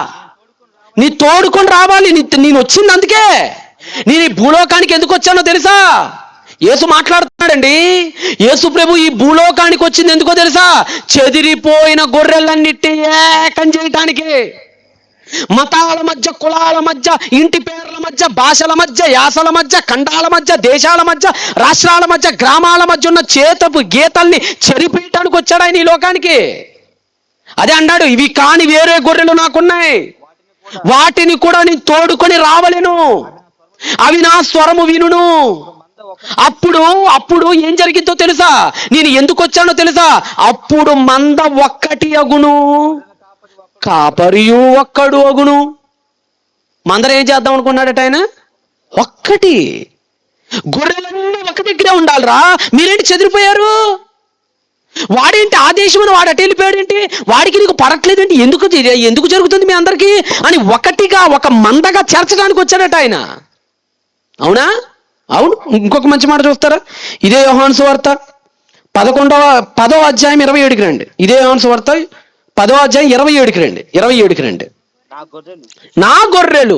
Speaker 1: నీ తోడుకొని రావాలి. నేను వచ్చింది అందుకే. నేను ఈ భూలోకానికి ఎందుకు వచ్చానో తెలుసా? యేసు మాట్లాడుతున్నాడండి. యేసు ప్రభు ఈ భూలోకానికి వచ్చింది ఎందుకో తెలుసా? చెదిరిపోయిన గొర్రెలన్నిటి ఏకం చేయటానికి. మతాల మధ్య, కులాల మధ్య, ఇంటి పేర్ల మధ్య, భాషల మధ్య, యాసల మధ్య, ఖండాల మధ్య, దేశాల మధ్య, రాష్ట్రాల మధ్య, గ్రామాల మధ్య ఉన్న చేతపు గీతల్ని చెరిపేయటానికి వచ్చాడు ఆయన ఈ లోకానికి. అదే అన్నాడు, ఇవి కాని వేరే గొర్రెలు నాకున్నాయి, వాటిని కూడా నేను తోడుకొని రావలేను, అవి నా స్వరము వినును. అప్పుడు ఏం జరిగిందో తెలుసా? నేను ఎందుకు వచ్చానో తెలుసా? అప్పుడు మంద ఒక్కటి అగును, కాపరియు ఒక్కడు అగును. మందర ఏం చేద్దాం అనుకున్నాడట ఆయన? ఒక్కటి. గొర్రెలన్నీ ఒక దగ్గరే ఉండాలిరా, మీరేంటి చెదిరిపోయారు? వాడేంటి ఆ దేశమును వాడు అటు వెళ్ళిపోయాడేంటి? వాడికి నీకు పడట్లేదేంటి? ఎందుకు జరుగుతుంది మీ అందరికీ అని ఒకటిగా, ఒక మందగా చేర్చడానికి వచ్చాడట ఆయన. అవునా? అవును. ఇంకొక మంచి మాట చూస్తారా? ఇదే యోహాను సువార్త 10వ అధ్యాయం 27కి రండి. ఇదే యోహాను సువార్త 10వ అధ్యాయం 27కి రండి. 27కి రండి. నా గొర్రెలు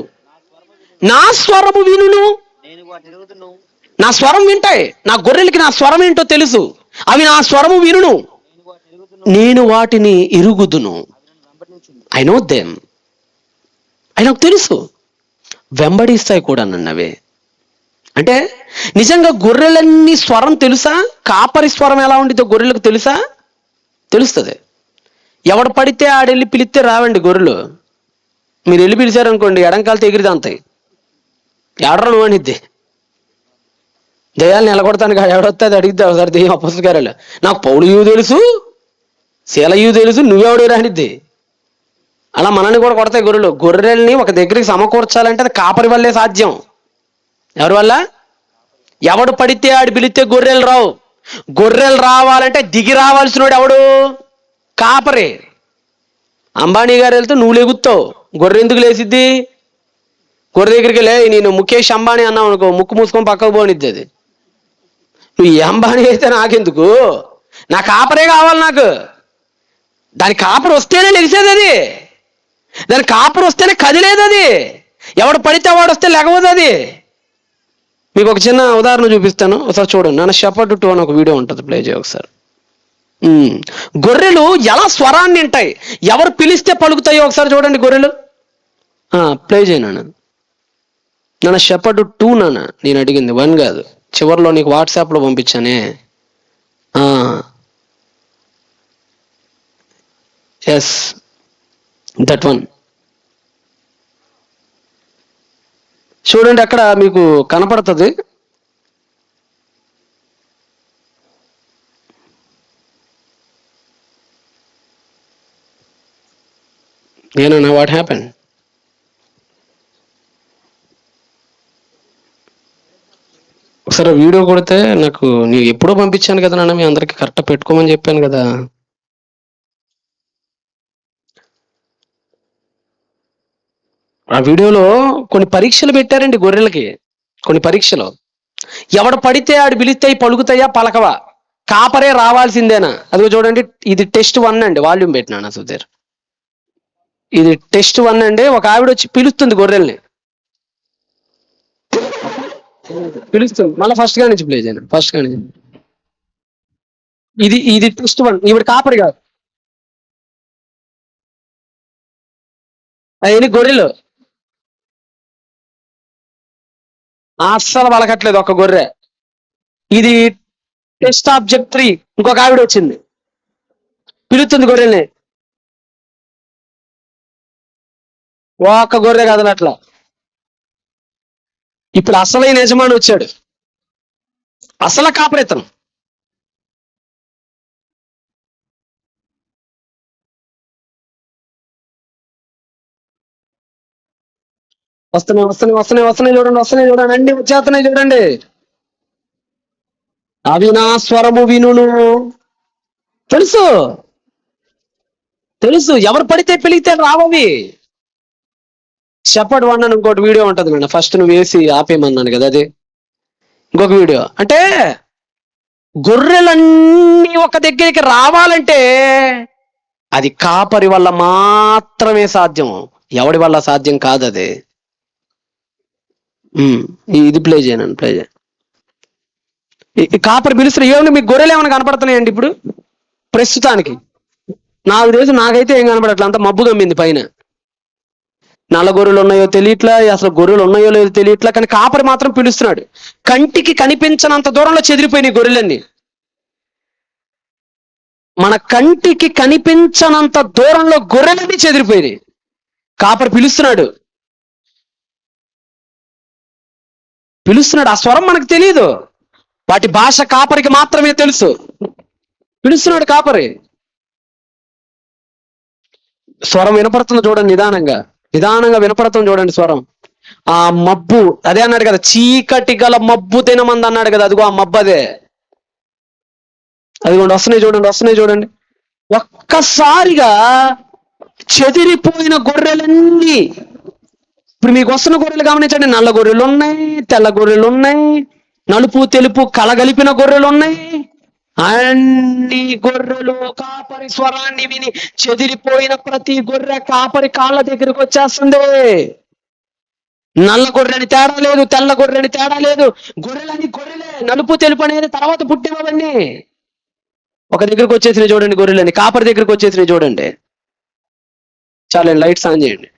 Speaker 1: నా స్వరము వినును. నా స్వరం వింటాయి. నా గొర్రెలకి నా స్వరం ఏంటో తెలుసు. అవి నా స్వరము వినును, నేను వాటిని ఎరుగుదును. I know them. అవి నాకు తెలుసు, వెంబడిస్తాయి కూడా నన్నవే. అంటే నిజంగా గొర్రెలన్నీ స్వరం తెలుసా? కాపరి స్వరం ఎలా ఉండిద్దో గొర్రెలకు తెలుసా? తెలుస్తుంది. ఎవడు పడితే ఆడెళ్ళి పిలిస్తే రావండి గొర్రెలు. మీరు వెళ్ళి పిలిచారనుకోండి, ఎడంకాలతో ఎగిరిది అంతాయి. ఎవడరా నువ్వు అనిద్ది. దయ్యాలు నిలగొడతాను ఎవడొస్తే అది అడిగిద్ది ఒకసారి దెయ్యం అపొస్తలులు. నాకు పౌలు తెలుసు, శీలయు తెలుసు, నువ్వెవడు రానిద్ది. అలా మనల్ని కూడా కొడతాయి గొర్రెలు. గొర్రెల్ని ఒక దగ్గరికి సమకూర్చాలంటే అది కాపరి వల్లే సాధ్యం. ఎవరి వల్ల? ఎవడు పడితే ఆడు పిలిస్తే గొర్రెలు రావు. గొర్రెలు రావాలంటే దిగి రావాల్సిన వాడు ఎవడు? కాపరి. అంబానీ గారు వెళ్తే నువ్వు లెగుతావు, గొర్రె ఎందుకు లేసిద్ది? గొర్రె దగ్గరికి వెళ్ళి నేను ముఖేష్ అంబానీ అన్నావు అనుకో, ముక్కు మూసుకొని పక్కకు పోనిద్ది అది. నువ్వు ఏ అంబానీ అయితే నాకెందుకు? నా కాపరే కావాలి నాకు. దాని కాపరు వస్తేనే లెగిసేది అది. దాని కాపరు వస్తేనే కదిలేదు అది. ఎవడు పడితే వాడు వస్తే లెగవదు అది. మీకు ఒక చిన్న ఉదాహరణ చూపిస్తాను, ఒకసారి చూడండి. నన్ను షెపర్డ్ 2 అని ఒక వీడియో ఉంటుంది, ప్లే చేయ ఒకసారి. గొర్రెలు ఎలా స్వరాన్ని వింటాయి, ఎవరు పిలిస్తే పలుకుతాయో ఒకసారి చూడండి గొర్రెలు. ప్లే చేయను. నన్ను షెపర్డ్ 2 నాన్న నేను అడిగింది, 1 కాదు. చివరిలో నీకు వాట్సాప్లో పంపించానే. Yes, that one. చూడండి, అక్కడ మీకు కనపడుతుంది. ఏనన్నా వాట్ హ్యాపెన్? ఒకసారి వీడియో కొడితే నాకు, నేను ఎప్పుడో పంపించాను కదా నాన్న, మీ అందరికి కరెక్ట్ పెట్టుకోమని చెప్పాను కదా. ఆ వీడియోలో కొన్ని పరీక్షలు పెట్టారండి గొర్రెలకి. కొన్ని పరీక్షలు, ఎవడు పడితే ఆడు పిలిస్తే పలుకుతాయా పలకవా, కాపరే రావాల్సిందేనా? అదిగో చూడండి, ఇది టెస్ట్ 1 అండి. వాల్యూమ్ పెట్టినాను సుధీర్. ఇది టెస్ట్ 1 అండి. ఒక ఆవిడ వచ్చి పిలుస్తుంది గొర్రెల్ని, పిలుస్తుంది. మళ్ళీ ఫస్ట్ గా నుంచి ప్లే చేయను, ఫస్ట్ గా నుంచి. ఇది టెస్ట్ 1. ఈవిడ కాపరి కాదు, అవన్నీ గొర్రెలు. అస్సలు పలకట్లేదు ఒక గొర్రె. ఇది టెస్ట్ ఆబ్జెక్ట్ 3. ఇంకొక ఆవిడ వచ్చింది, పిలుస్తుంది గొర్రెల్ని. ఒక్క గొర్రె కదలట్లా. ఇప్పుడు అసలైన యజమాని వచ్చాడు, అసలు కాపరేతనం. వస్తున్నాయి చూడండి, అన్ని వచ్చేస్తున్నాయి చూడండి. అవి నా స్వరము వినును. తెలుసు, ఎవరు పడితే పిలిస్తే రావవి. షెపర్డ్ 1 అని ఇంకోటి వీడియో ఉంటుంది మేడం. ఫస్ట్ నువ్వు వేసి ఆపేయమన్నాను కదా, అది ఇంకొక వీడియో. అంటే గొర్రెలన్నీ ఒక దగ్గరికి రావాలంటే అది కాపరి వల్ల మాత్రమే సాధ్యం. ఎవడి వల్ల సాధ్యం కాదు అది. ఇది ప్లే చేయను, ప్లే చేయ. ఈ కాపరి పిలుస్తారు. ఏమన్నా మీకు గొర్రెలు ఏమైనా కనపడుతున్నాయండి ఇప్పుడు ప్రస్తుతానికి? నాకు తెలుసు, నాకైతే ఏం కనపడట్లే, అంత మబ్బు గమ్మింది పైన. నల్ల గొర్రెలు ఉన్నాయో తెలియట్లా, అసలు గొర్రెలు ఉన్నాయో లేదో తెలియట్లా, కానీ కాపరి మాత్రం పిలుస్తున్నాడు. కంటికి కనిపించనంత దూరంలో చెదిరిపోయినాయి గొర్రెలన్నీ. మన కంటికి కనిపించనంత దూరంలో గొర్రెలన్నీ చెదిరిపోయినాయి. కాపరి పిలుస్తున్నాడు. ఆ స్వరం మనకు తెలియదు, వాటి భాష కాపరికి మాత్రమే తెలుసు. పిలుస్తున్నాడు కాపరి. స్వరం వినపడుతుంది చూడండి, నిదానంగా వినపడుతుంది చూడండి స్వరం. ఆ మబ్బు అదే అన్నాడు కదా, చీకటి గల మబ్బు తినమంది అన్నాడు కదా, అదిగో ఆ మబ్బు అదే. అదిగోండి వస్తున్నాయి చూడండి. ఒక్కసారిగా చెదిరిపోయిన గొర్రెలన్నీ, ఇప్పుడు మీకు వస్తున్న గొర్రెలు గమనించండి. నల్ల గొర్రెలు ఉన్నాయి, తెల్ల గొర్రెలు ఉన్నాయి, నలుపు తెలుపు కలగలిపిన గొర్రెలు ఉన్నాయి. అన్ని గొర్రెలు కాపరి స్వరాన్ని విని చెదిరిపోయిన ప్రతి గొర్రె కాపరి కాళ్ళ దగ్గరికి వచ్చేస్తుంది. నల్ల గొర్రెని తేడా లేదు, తెల్ల గొర్రెని తేడా లేదు, గొర్రెలని గొర్రెలే. నలుపు తెలుపు అనేది తర్వాత పుట్టినవన్నీ ఒక దగ్గరికి వచ్చేసినాయి చూడండి. గొర్రెలని కాపరి దగ్గరికి వచ్చేసినాయి చూడండి. చాలండి, లైట్స్ ఆన్ చేయండి.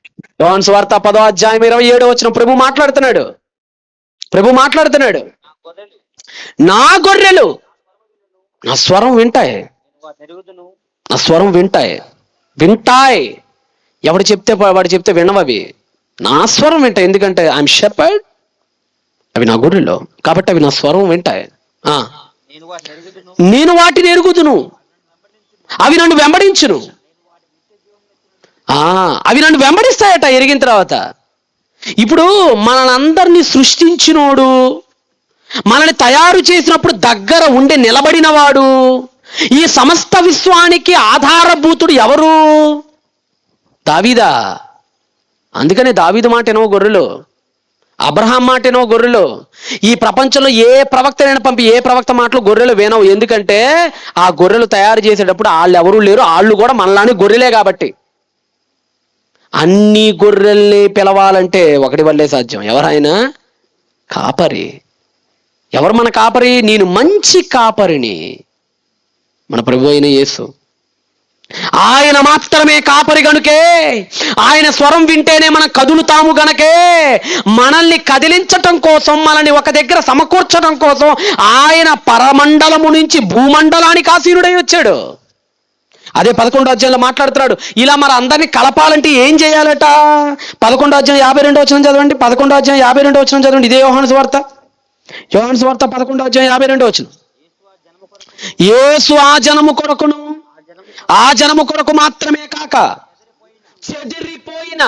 Speaker 1: యోహాను సువార్త 10వ అధ్యాయం 27వ వచనం ప్రభు మాట్లాడుతున్నాడు. నా గొర్రెలు నా స్వరం వింటాయి. ఎవడు చెప్తే వాడు చెప్తే వినవవి. నా స్వరం వింటాయి, ఎందుకంటే ఐఎమ్ షెపర్డ్. అవి నా గొర్రెలు కాబట్టి అవి నా స్వరం వింటాయి. నేను వాటిని ఎరుగుదును, అవి నన్ను వెంబడించును. అవి నన్ను వెంబడిస్తాయట ఎరిగిన తర్వాత. ఇప్పుడు మనల్ని సృష్టించినోడు, మనల్ని తయారు చేసినప్పుడు దగ్గర ఉండి నిలబడినవాడు, ఈ సమస్త విశ్వానికి ఆధారభూతుడు ఎవరు? దావీదా. అందుకనే దావీదు మాట ఏనో గొర్రెలు, అబ్రహాం మాట ఏనో గొర్రెలు. ఈ ప్రపంచంలో ఏ ప్రవక్తనైనా పంపి ఏ ప్రవక్త మాటలు గొర్రెలు వినవు. ఎందుకంటే ఆ గొర్రెలు తయారు చేసేటప్పుడు వాళ్ళు ఎవరు లేరు, వాళ్ళు కూడా మనలానే గొర్రెలే కాబట్టి. అన్ని గొర్రెల్ని పిలవాలంటే ఒకటి వల్లే సాధ్యం. ఎవరైనా కాపరి. ఎవరు మన కాపరి? నేను మంచి కాపరిని, మన ప్రభు అయిన యేసు. ఆయన మాత్రమే కాపరి గనుకే, ఆయన స్వరం వింటేనే మనం కదులుతాము గనకే, మనల్ని కదిలించటం కోసం, మనల్ని ఒక దగ్గర సమకూర్చడం కోసం ఆయన పరమండలము నుంచి భూమండలానికి ఆసీనుడై వచ్చాడు. అదే 11వ అధ్యాయంలో మాట్లాడుతున్నాడు. ఇలా మరి అందరినీ కలపాలంటే ఏం చేయాలట? 11వ అధ్యాయం 52వ వచనం చదవండి. 11వ అధ్యాయం 52వ వచనం చదవండి. ఇదే యోహాను సువార్త 11వ అధ్యాయం 52వ వచనం. యేసు ఆ జనము కొరకు మాత్రమే కాక చెదిరిపోయిన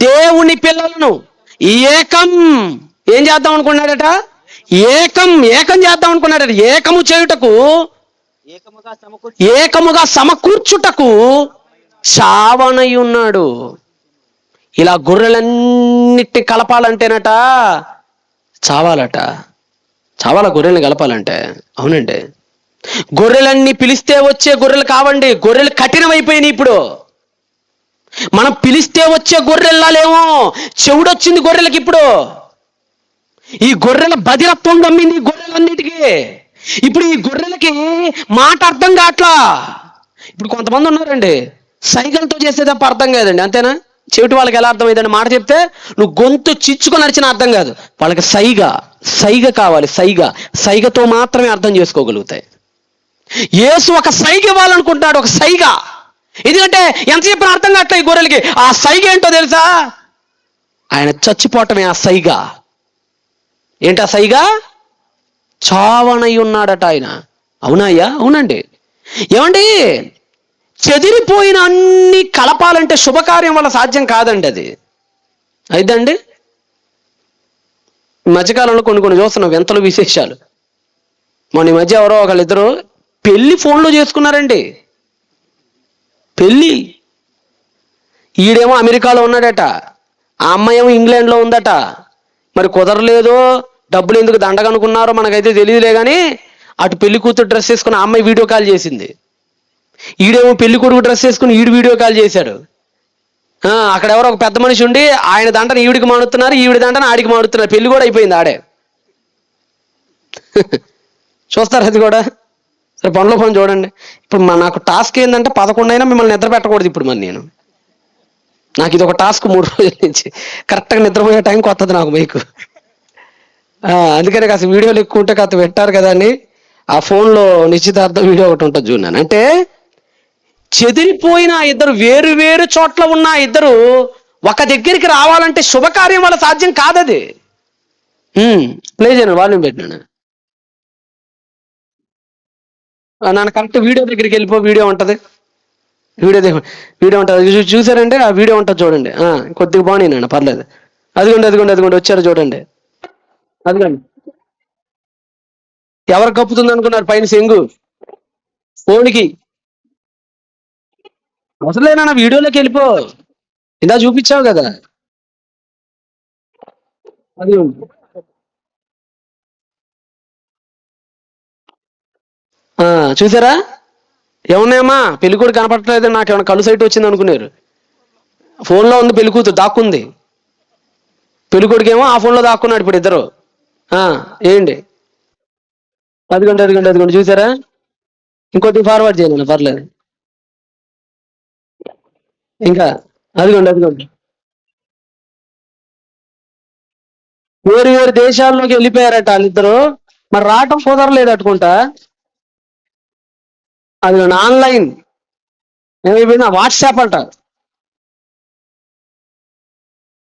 Speaker 1: దేవుని పిల్లలను ఏం చేద్దాం అనుకున్నాడట? ఏకం చేద్దాం అనుకున్నాడట. ఏకము చేయుటకు, ఏకముగా సమకూర్చుటకు చావనై ఉన్నాడు. ఇలా గొర్రెలన్నిటి కలపాలంటేనట చావాల గొర్రెల్ని కలపాలంటే. అవునండి, గొర్రెలన్నీ పిలిస్తే వచ్చే గొర్రెలు కావండి, గొర్రెలు కఠినమైపోయినాయి. ఇప్పుడు మనం పిలిస్తే వచ్చే గొర్రెల్లాలేమో, చెవుడొచ్చింది గొర్రెలకి. ఇప్పుడు ఈ గొర్రెల బదిరత్వం గమ్మింది గొర్రెలన్నిటికీ. ఇప్పుడు ఈ గొర్రెలకి మాట అర్థం కావట్లా. ఇప్పుడు కొంతమంది ఉన్నారండి, సైకిల్తో చేసే తప్ప అర్థం కాదండి. అంతేనా? చెవిటి వాళ్ళకి ఎలా అర్థం అయిందండి? మాట చెప్తే నువ్వు గొంతు చిచ్చుకొని నడిచిన అర్థం కాదు. వాళ్ళకి సైగ కావాలి. సైగతో మాత్రమే అర్థం చేసుకోగలుగుతాయి. యేసు ఒక సైగ ఇవ్వాలనుకుంటున్నాడు, ఒక సైగ. ఎందుకంటే ఎంత చెప్పిన అర్థం కావట్లే ఈ గొర్రెలకి. ఆ సైగ ఏంటో తెలుసా? ఆయన చచ్చిపోవటమే ఆ సైగ. ఏంటా సైగ? చావనై ఉన్నాడట ఆయన. అవునాయ్యా? అవునండి. ఏమండి, చెదిరిపోయిన అన్ని కలపాలంటే శుభకార్యం వల్ల సాధ్యం కాదండి. అది అయిద్దండి. మధ్యకాలంలో కొన్ని చూస్తున్నాం వింతలు విశేషాలు. మొన్న ఈ మధ్య ఎవరో ఒకళ్ళిద్దరు పెళ్లి ఫోన్లో చేసుకున్నారండి. పెళ్ళి. ఈడేమో అమెరికాలో ఉన్నాడట, ఆ అమ్మాయి ఏమో ఇంగ్లాండ్లో ఉందట. మరి కుదరలేదో, డబ్బులు ఎందుకు దండగనుకున్నారో మనకైతే తెలియదులే, కానీ అటు పెళ్లి కూతురు డ్రెస్ వేసుకుని ఆ అమ్మాయి వీడియో కాల్ చేసింది, ఈడేమో పెళ్లి కొడుకు డ్రెస్ వేసుకుని ఈడు వీడియో కాల్ చేశాడు. అక్కడ ఎవరో ఒక పెద్ద మనిషి ఉండి ఆయన దంటను ఈవిడికి మాడుతున్నారు, ఈవిడి దంటను ఆడికి మాడుతున్నారు, పెళ్లి కూడా అయిపోయింది ఆడే. చూస్తారు అది కూడా. సరే పనిలో పని చూడండి. ఇప్పుడు నాకు టాస్క్ ఏంటంటే 11 అయినా మిమ్మల్ని నిద్ర పెట్టకూడదు. ఇప్పుడు మరి నాకు ఇది ఒక టాస్క్ 3 రోజుల నుంచి కరెక్ట్గా నిద్రపోయే టైంకి వస్తుంది నాకు మైకు. అందుకనే కాస్త వీడియోలు ఎక్కువ ఉంటే కాస్త పెట్టారు కదా అని ఆ ఫోన్లో నిశ్చితార్థం వీడియో ఒకటి ఉంటుంది చూడండి. అంటే చెదిరిపోయిన ఇద్దరు, వేరు వేరు చోట్ల ఉన్న ఇద్దరు ఒక దగ్గరికి రావాలంటే శుభకార్యం వల్ల సాధ్యం కాదది. ప్లే చేయను, వాల్యూమ్ పెట్టినాను. నన్ను కరెక్ట్ వీడియో దగ్గరికి వెళ్ళిపో, వీడియో ఉంటుంది, వీడియో ఉంటుంది చూసారంటే ఆ వీడియో ఉంటుంది చూడండి. కొద్దిగా బాగున్నాను, పర్లేదు. అదిగోండి వచ్చారు చూడండి. అదిగోండి, ఎవరు కప్పుతుంది అనుకున్నారు పైన సెంగు ఫోన్కి. అసలు లేనా వీడియోలోకి వెళ్ళిపో, ఇందా చూపించావు కదా. అది చూసారా, ఏమున్నాయమ్మా పెళ్ళికూడు కనపడట్లేదు, నాకేమైనా కళ్ళు సైట్ వచ్చింది అనుకున్నారు. ఫోన్లో ఉంది పెళ్ళికూతురు దాక్కుంది, పెళ్ళికొడుకేమో ఆ ఫోన్లో దాక్కున్నాడు. ఇప్పుడు ఇద్దరు ఏంటి, అదిగోండి చూసారా. ఇంకోటి ఫార్వర్డ్ చేయను, పర్లేదు. ఇంకా అదిగోండి వేరు వేరు దేశాల్లోకి వెళ్ళిపోయారట వాళ్ళిద్దరు. మరి రావటం కుదరలేదు అట్టుకుంటా. అదిగోండి ఆన్లైన్ ఏమైపోయింది, వాట్సాప్ అంట.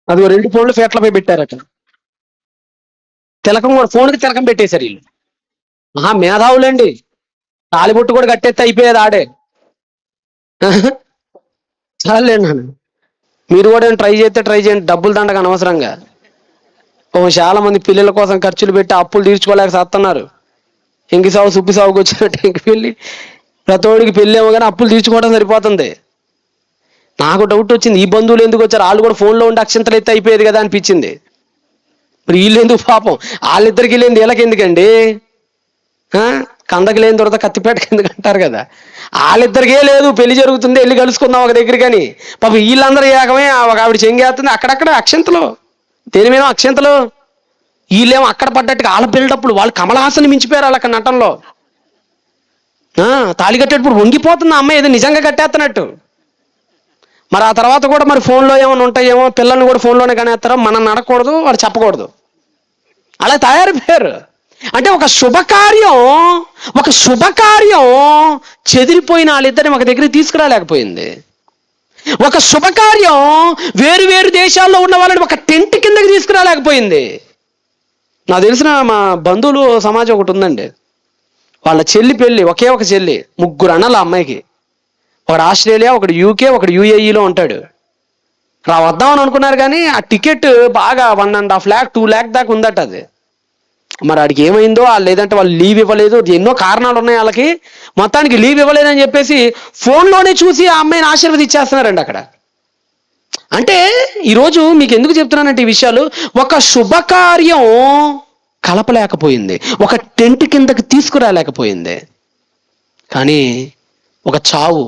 Speaker 1: అదిగో 2 ఫోన్లు ఫేట్లపై పెట్టారట. తిలకం కూడా, ఫోన్కి తిలకం పెట్టేశారు వీళ్ళు. మేధావులండి, తాలిబొట్టు కూడా కట్టేస్తే అయిపోయేది ఆడే. చాలండి నాన్న, మీరు కూడా ట్రై చేయండి, డబ్బులు దండగ అనవసరంగా. చాలా మంది పిల్లల కోసం ఖర్చులు పెట్టి అప్పులు తీర్చుకోలేక సస్తున్నారు. ఇంకి సాగు సుబ్బి సాగుకు వచ్చినట్టు ఇంక పెళ్ళి, ప్రతోడికి పెళ్ళి ఏమో కానీ అప్పులు తీర్చుకోవడం సరిపోతుంది. నాకు డౌట్ వచ్చింది, ఈ బంధువులు ఎందుకు వచ్చారు, వాళ్ళు కూడా ఫోన్లో ఉండి అక్షంతలు ఎత్తి అయిపోయేది కదా అనిపించింది. మరి వీళ్ళు ఎందుకు పాపం, వాళ్ళిద్దరికి లేని వీళ్ళకి ఎందుకండి, కందకి లేని దొరత కత్తిపేటకి ఎందుకు అంటారు కదా. వాళ్ళిద్దరికే లేదు, పెళ్లి జరుగుతుంది, వెళ్ళి కలుసుకుందాం ఒక దగ్గర కానీ పాపం వీళ్ళందరూ ఏకమే ఒక ఆవిడ చెంగేస్తుంది, అక్కడక్కడ అక్షంతలు, దేని మీద అక్షంతలు. వీళ్ళేమో అక్కడ పడ్డట్టుగా వాళ్ళ బిల్డప్లు, వాళ్ళు కమల్ హాసన్ మించిపోయారు వాళ్ళ నటనలో. తాళి కట్టేటప్పుడు వంగిపోతుంది ఆ అమ్మాయి, ఏదో నిజంగా కట్టేస్తున్నట్టు. మరి ఆ తర్వాత కూడా మరి ఫోన్లో ఏమైనా ఉంటాయేమో, పిల్లల్ని కూడా ఫోన్లోనే కనేస్తారో, మనం నడకూడదు, వాడు చెప్పకూడదు, అలా తయారైపోయారు. అంటే ఒక శుభకార్యం చెదిరిపోయిన వాళ్ళిద్దరిని ఒక దగ్గరికి తీసుకురాలేకపోయింది. ఒక శుభకార్యం వేరు వేరు దేశాల్లో ఉన్న వాళ్ళని ఒక టెంట్ కిందకి తీసుకురాలేకపోయింది. నాకు తెలిసిన మా బంధువులు సమాజం ఒకటి ఉందండి, వాళ్ళ చెల్లి పెళ్ళి, ఒకే ఒక చెల్లి, 3 అన్నలు ఆ అమ్మాయికి. ఒకడు ఆస్ట్రేలియా, ఒకడు యూకే, ఒకడు యూఏఈలో ఉంటాడు. వద్దామని అనుకున్నారు కానీ ఆ టికెట్ బాగా 1.5 lakh 2 lakh దాకా ఉందట అది. మరి వాడికి ఏమైందో, లేదంటే వాళ్ళు లీవ్ ఇవ్వలేదు, ఎన్నో కారణాలు ఉన్నాయి వాళ్ళకి. మొత్తానికి లీవ్ ఇవ్వలేదని చెప్పేసి ఫోన్లోనే చూసి ఆ అమ్మాయిని ఆశీర్వదించేస్తున్నారండి అక్కడ. అంటే ఈరోజు మీకు ఎందుకు చెప్తున్నానంటే ఈ విషయాలు, ఒక శుభకార్యం కలపలేకపోయింది, ఒక టెంట్ కిందకి తీసుకురాలేకపోయింది. కానీ ఒక చావు,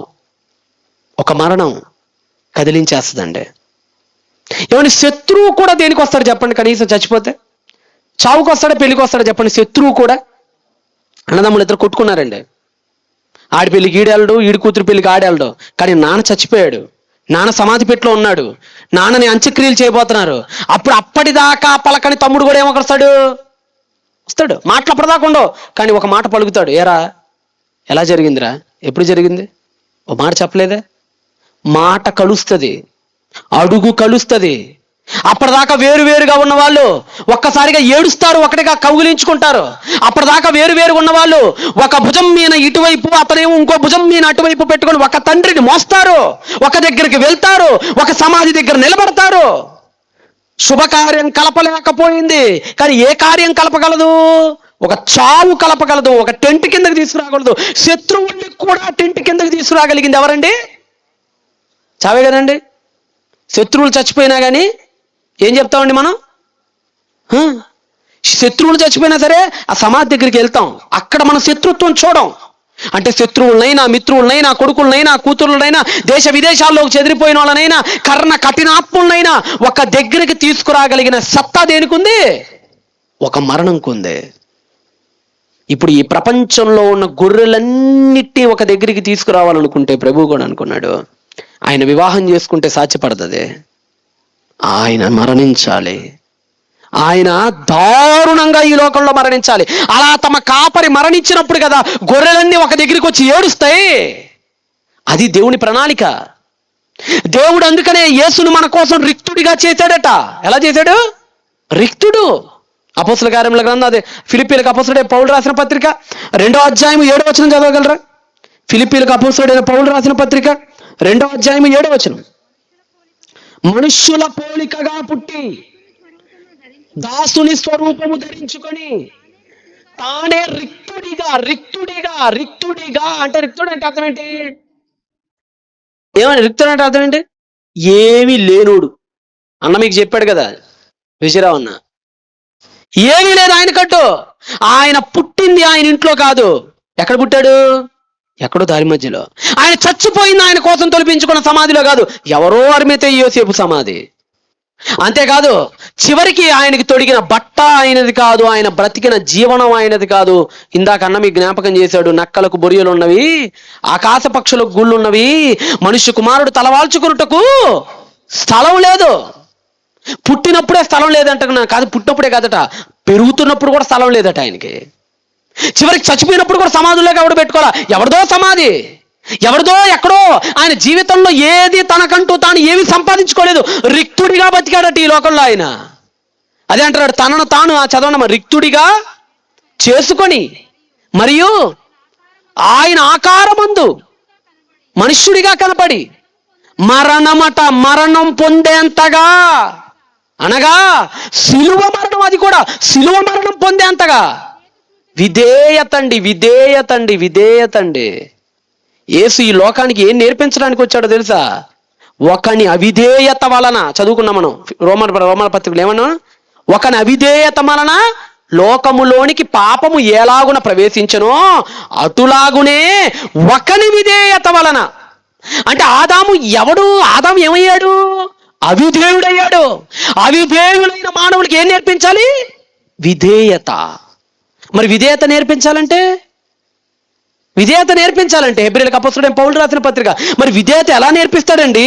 Speaker 1: ఒక మరణం కదిలించేస్తుందండి. ఏమని శత్రువు కూడా దేనికి వస్తాడు చెప్పండి, కనీసం చచ్చిపోతే చావుకు వస్తాడా, పెళ్ళికి వస్తాడా చెప్పండి. శత్రువు కూడా, అన్నదమ్ములు ఇద్దరు కొట్టుకున్నారండి, ఆడి పెళ్ళికి ఈడేళ్ళడు, ఈడి కూతురు పెళ్ళికి ఆడేళ్ళడు. కానీ నాన్న చచ్చిపోయాడు, నాన్న సమాధి పెట్టులో ఉన్నాడు, నాన్నని అంత్యక్రియలు చేయబోతున్నారు. అప్పటిదాకా పలకని తమ్ముడు కూడా ఏమొకస్తాడు, వస్తాడు. మాటలు అప్పటిదాకా ఉండవు, కానీ ఒక మాట పలుకుతాడు. ఏరా ఎలా జరిగిందిరా, ఎప్పుడు జరిగింది, ఓ మాట చెప్పలేదే. మాట కలుస్తుంది, అడుగు కలుస్తుంది. అప్పటిదాకా వేరువేరుగా ఉన్న వాళ్ళు ఒక్కసారిగా ఏడుస్తారు, ఒకటిగా కౌగిలించుకుంటారు. అప్పటిదాకా వేరువేరుగా ఉన్న వాళ్ళు ఒక భుజం మీద ఇటువైపు, అతనేమో ఇంకో భుజం మీద అటువైపు పెట్టుకొని ఒక తండ్రిని మోస్తారు, ఒక దగ్గరికి వెళ్తారు, ఒక సమాధి దగ్గర నిలబడతారు. శుభకార్యం కలపలేకపోయింది, కానీ ఏ కార్యం కలపగలదు, ఒక చావు కలపగలదు, ఒక టెంట్ కిందకి తీసుకురాగలదు. శత్రువుల్ని కూడా టెంట్ కిందకి తీసుకురాగలిగింది ఎవరండి, చావే కదండి. శత్రువులు చచ్చిపోయినా కానీ ఏం చెప్తామండి మనం, శత్రువులు చచ్చిపోయినా సరే ఆ సమాధి దగ్గరికి వెళ్తాం, అక్కడ మన శత్రుత్వం చూడం. అంటే శత్రువులనైనా, మిత్రువులనైనా, కొడుకులనైనా, కూతురులనైనా, దేశ విదేశాల్లోకి చెదిరిపోయిన వాళ్ళనైనా, కర్ణ కఠినాత్ములనైనా ఒక దగ్గరికి తీసుకురాగలిగిన సత్తా దేనికుంది? ఒక మరణంకు ఉంది. ఇప్పుడు ఈ ప్రపంచంలో ఉన్న గొర్రెలన్నిటినీ ఒక దగ్గరికి తీసుకురావాలనుకుంటే ప్రభు కూడా అనుకున్నాడు, ఆయన వివాహం చేసుకుంటే సాధ్యపడుతుంది, ఆయన మరణించాలి, ఆయన దారుణంగా ఈ లోకంలో మరణించాలి. అలా తమ కాపరి మరణించినప్పుడు కదా గొర్రెలన్నీ ఒక దగ్గరికి వచ్చి ఏడుస్తాయి. అది దేవుని ప్రణాళిక. దేవుడు అందుకనే యేసును మన కోసం రిక్తుడిగా చేశాడట. ఎలా చేశాడు? రిక్తుడు. అపోస్తల కార్యముల గ్రంథం, అదే ఫిలిప్పీలకు అపోస్తలుడైన పౌలు రాసిన పత్రిక 2వ అధ్యాయం 7వ వచనం చదవగలరా? ఫిలిప్పీలకు అపోస్తలుడైన పౌలు రాసిన పత్రిక 2వ అధ్యాయం 7వ వచనం. మనుష్యుల పోలికగా పుట్టి దాసుని స్వరూపము ధరించుకొని తానే రిక్తుడిగా అంటే రిక్తుడు అంటే అర్థం ఏంటి? ఏమని రిక్తుడు అంటే అర్థం ఏంటి? ఏమీ లేనోడు అన్న మీకు చెప్పాడు కదా విజయరావు అన్న. ఏమీ లేదు ఆయనకట్టు. ఆయన పుట్టింది ఆయన ఇంట్లో కాదు. ఎక్కడ పుట్టాడు? ఎక్కడో దారి మధ్యలో. ఆయన చచ్చిపోయింది ఆయన కోసం తొలిపించుకున్న సమాధిలో కాదు, ఎవరో అరిమితే యోసేపు సమాధి. అంతేకాదు చివరికి ఆయనకి తొడిగిన బట్ట ఆయనది కాదు, ఆయన బ్రతికిన జీవనం ఆయనది కాదు. ఇందాక అన్న మీకు జ్ఞాపకం చేశాడు, నక్కలకు బొరియలు ఉన్నవి, ఆకాశ పక్షులకు గుళ్ళు ఉన్నవి, మనుష్య కుమారుడు తలవాల్చుకున్నటకు స్థలం లేదు. పుట్టినప్పుడే స్థలం లేదంట కాదు, పుట్టినప్పుడే కాదట, పెరుగుతున్నప్పుడు కూడా స్థలం లేదట ఆయనకి. చివరికి చచ్చిపోయినప్పుడు కూడా సమాధుల్లోకి ఎవడు పెట్టుకోవాలా? ఎవరిదో సమాధి, ఎవరిదో ఎక్కడో. ఆయన జీవితంలో ఏది తనకంటూ తాను ఏమి సంపాదించుకోలేదు, రిక్తుడిగా బతికాడట ఈ లోకంలో ఆయన. అదే అంటాడు, తనను తాను చదవడం రిక్తుడిగా చేసుకొని మరియు ఆయన ఆకారమందు మనుష్యుడిగా కనపడి మరణం పొందేంతగా, అనగా శిలువ మరణం, అది కూడా శిలువ మరణం పొందేంతగా విధేయతండి. యేసు ఈ లోకానికి ఏం నేర్పించడానికి వచ్చాడో తెలుసా? ఒకని అవిధేయత వలన, చదువుకున్నాం మనం రోమన పత్రికలు ఏమన్నా, ఒకని అవిధేయత వలన లోకములోనికి పాపము ఎలాగున ప్రవేశించనో అటులాగునే ఒకని విధేయత వలన. అంటే ఆదాము ఏమయ్యాడు? అవిధేయుడయ్యాడు. అవిధేయుడైన మానవుడికి ఏం నేర్పించాలి? విధేయత. మరి విధేయత నేర్పించాలంటే హెబ్రీయులకు అపోస్తలుడైన పౌలు రాసిన పత్రిక, మరి విధేయత ఎలా నేర్పిస్తాడండి?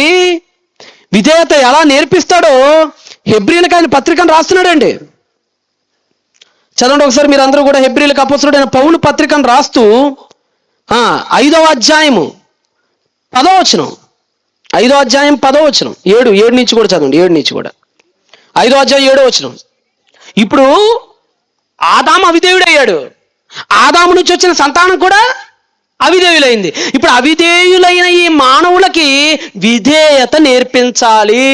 Speaker 1: విధేయత ఎలా నేర్పిస్తాడో హెబ్రీయులకు ఆయన పత్రికను రాస్తున్నాడండి. చదవండి ఒకసారి మీరు అందరూ కూడా. హెబ్రీయులకు అపోస్తలుడైన పౌలు పత్రికను రాస్తూ 5వ అధ్యాయము 10వ వచనం, 5వ అధ్యాయం 10వ వచనం, 7 నుంచి కూడా చదవండి. 7 నుంచి కూడా 5వ అధ్యాయం 7వ వచనం. ఇప్పుడు ఆదాము అవిధేయుడయ్యాడు, ఆదాము నుంచి వచ్చిన సంతానం కూడా అవిధేయులైంది. ఇప్పుడు అవిధేయులైన ఈ మానవులకి విధేయత నేర్పించాలి.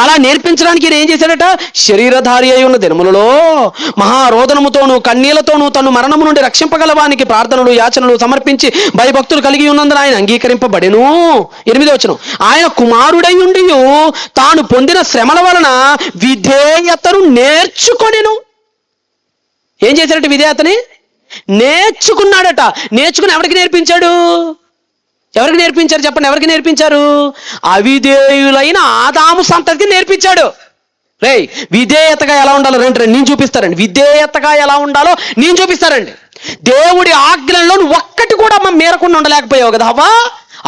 Speaker 1: అలా నేర్పించడానికి ఈయన ఏం చేశాడట? శరీరధారి అయి ఉన్న దినములలో మహారోదనముతోనూ కన్నీళ్లతోనూ తను మరణము నుండి రక్షింపగలవానికి ప్రార్థనలు యాచనలు సమర్పించి భయభక్తులు కలిగి ఉన్నందున ఆయన అంగీకరింపబడెను. 8వ వచనం. ఆయన కుమారుడై ఉండి తాను పొందిన శ్రమల వలన విధేయతను నేర్చుకొనెను. ఏం చేశాడట? విధేయతని నేర్చుకున్నాడట. నేర్చుకుని ఎవరికి నేర్పించాడు? చెప్పండి, ఎవరికి నేర్పించారు? అవిధేయులైన ఆదాము సంతతికి నేర్పించాడు. రేయ్, విధేయతగా ఎలా ఉండాలో నేను చూపిస్తారండి. విధేయతగా ఎలా ఉండాలో నేను చూపిస్తారండి. దేవుడి ఆజ్ఞల్లో ఒక్కటి కూడా మేరకుండా ఉండలేకపోయావు కదా అవ్వా.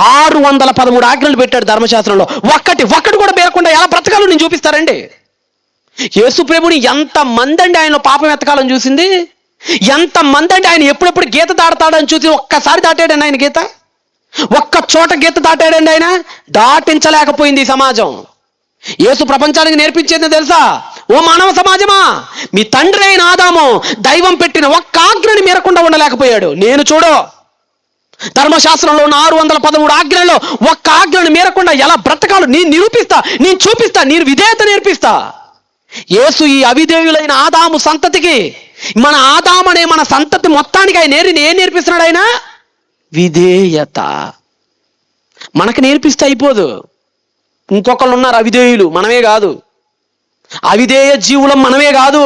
Speaker 1: 613 ఆజ్ఞలు పెట్టాడు ధర్మశాస్త్రంలో, ఒక్కటి కూడా మేరకుండా ఎలా బ్రతకాలో నేను చూపిస్తారండి. యేసు ప్రభుని ఎంతమంది అండి ఆయనలో పాపం ఎత్తకాలని చూసింది? ఎంతమంది అండి ఆయన ఎప్పుడెప్పుడు గీత దాడతాడని చూసి ఒక్కసారి దాటాడండి ఆయన గీత? ఒక్క చోట గీత దాటాడండి ఆయన? దాటించలేకపోయింది ఈ సమాజం. యేసు ప్రపంచానికి నేర్పించేది తెలుసా? ఓ మానవ సమాజమా, మీ తండ్రి అయిన ఆదాము దైవం పెట్టిన ఒక్క ఆజ్ఞని మీరకుండా ఉండలేకపోయాడు. నేను చూడు, ధర్మశాస్త్రంలో ఉన్న 613 ఆజ్ఞలలో ఒక్క ఆజ్ఞను మీరకుండా ఎలా బ్రతకాలో నేను నిరూపిస్తా, నేను చూపిస్తా, నేను విధేయత నేర్పిస్తా. యేసు ఈ అవిధేయులైన ఆదాము సంతతికి, మన ఆదాము అనే మన సంతతి మొత్తానికి ఆయన ఏం నేర్పిస్తున్నాడు? ఆయన విధేయత. మనకు నేర్పిస్తే అయిపోదు, ఇంకొకళ్ళు ఉన్నారు అవిధేయులు, మనమే కాదు. అవిధేయ జీవులం మనమే కాదు,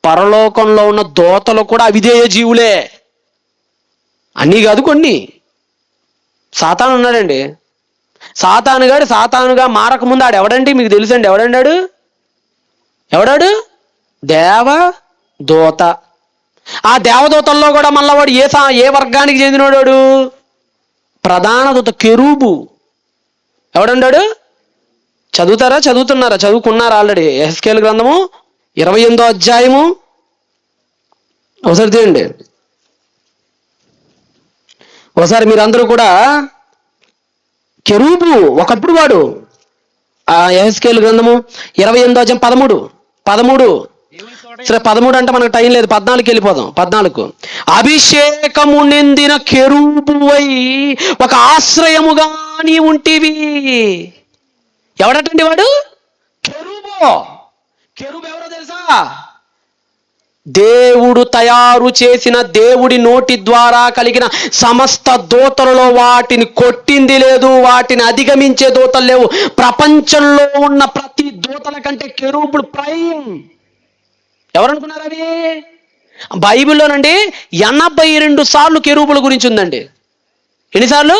Speaker 1: పరలోకంలో ఉన్న దోతలు కూడా అవిధేయ జీవులే. అన్నీ కాదు, కొన్ని. సాతాను ఉన్నాడండి. సాతానుగా మారకముందు ఆడు ఎవడండి మీకు తెలుసండి? ఎవడాడు? దేవదూత. ఆ దేవదూతల్లో కూడా మళ్ళా వాడు ఏ వర్గానికి చెందినవాడు? ప్రధాన దూత, కెరూబు. ఎవడండాడు? చదువుతున్నారా? చదువుకున్నారా ఆల్రెడీ? యెహెజ్కేలు గ్రంథము 28వ అధ్యాయము ఒకసారి తీయండి. ఒకసారి మీరందరూ కూడా కెరూబు ఒకప్పుడు వాడు. ఆ యెహెజ్కేలు గ్రంథము 28వ అధ్యాయం 13 సరే 13 అంటే మనకు టైం లేదు, 14కి వెళ్ళిపోదాం. 14 అభిషేకము నిందిన కెరూబువై ఒక ఆశ్రయముగా నీ ఉంటివి. ఎవడటండి వాడు? కెరూబు ఎవరో తెలుసా? దేవుడు తయారు చేసిన, దేవుడి నోటి ద్వారా కలిగిన సమస్త దూతలలో వాటిని కొట్టింది లేదు, వాటిని అధిగమించే దూతలు లేవు. ప్రపంచంలో ఉన్న ప్రతి దూతల కంటే కెరూబులు ప్రైమ్. ఎవరనుకున్నారు అది? బైబిల్లోనండి 82 సార్లు కెరూబుల గురించి ఉందండి. ఎన్నిసార్లు?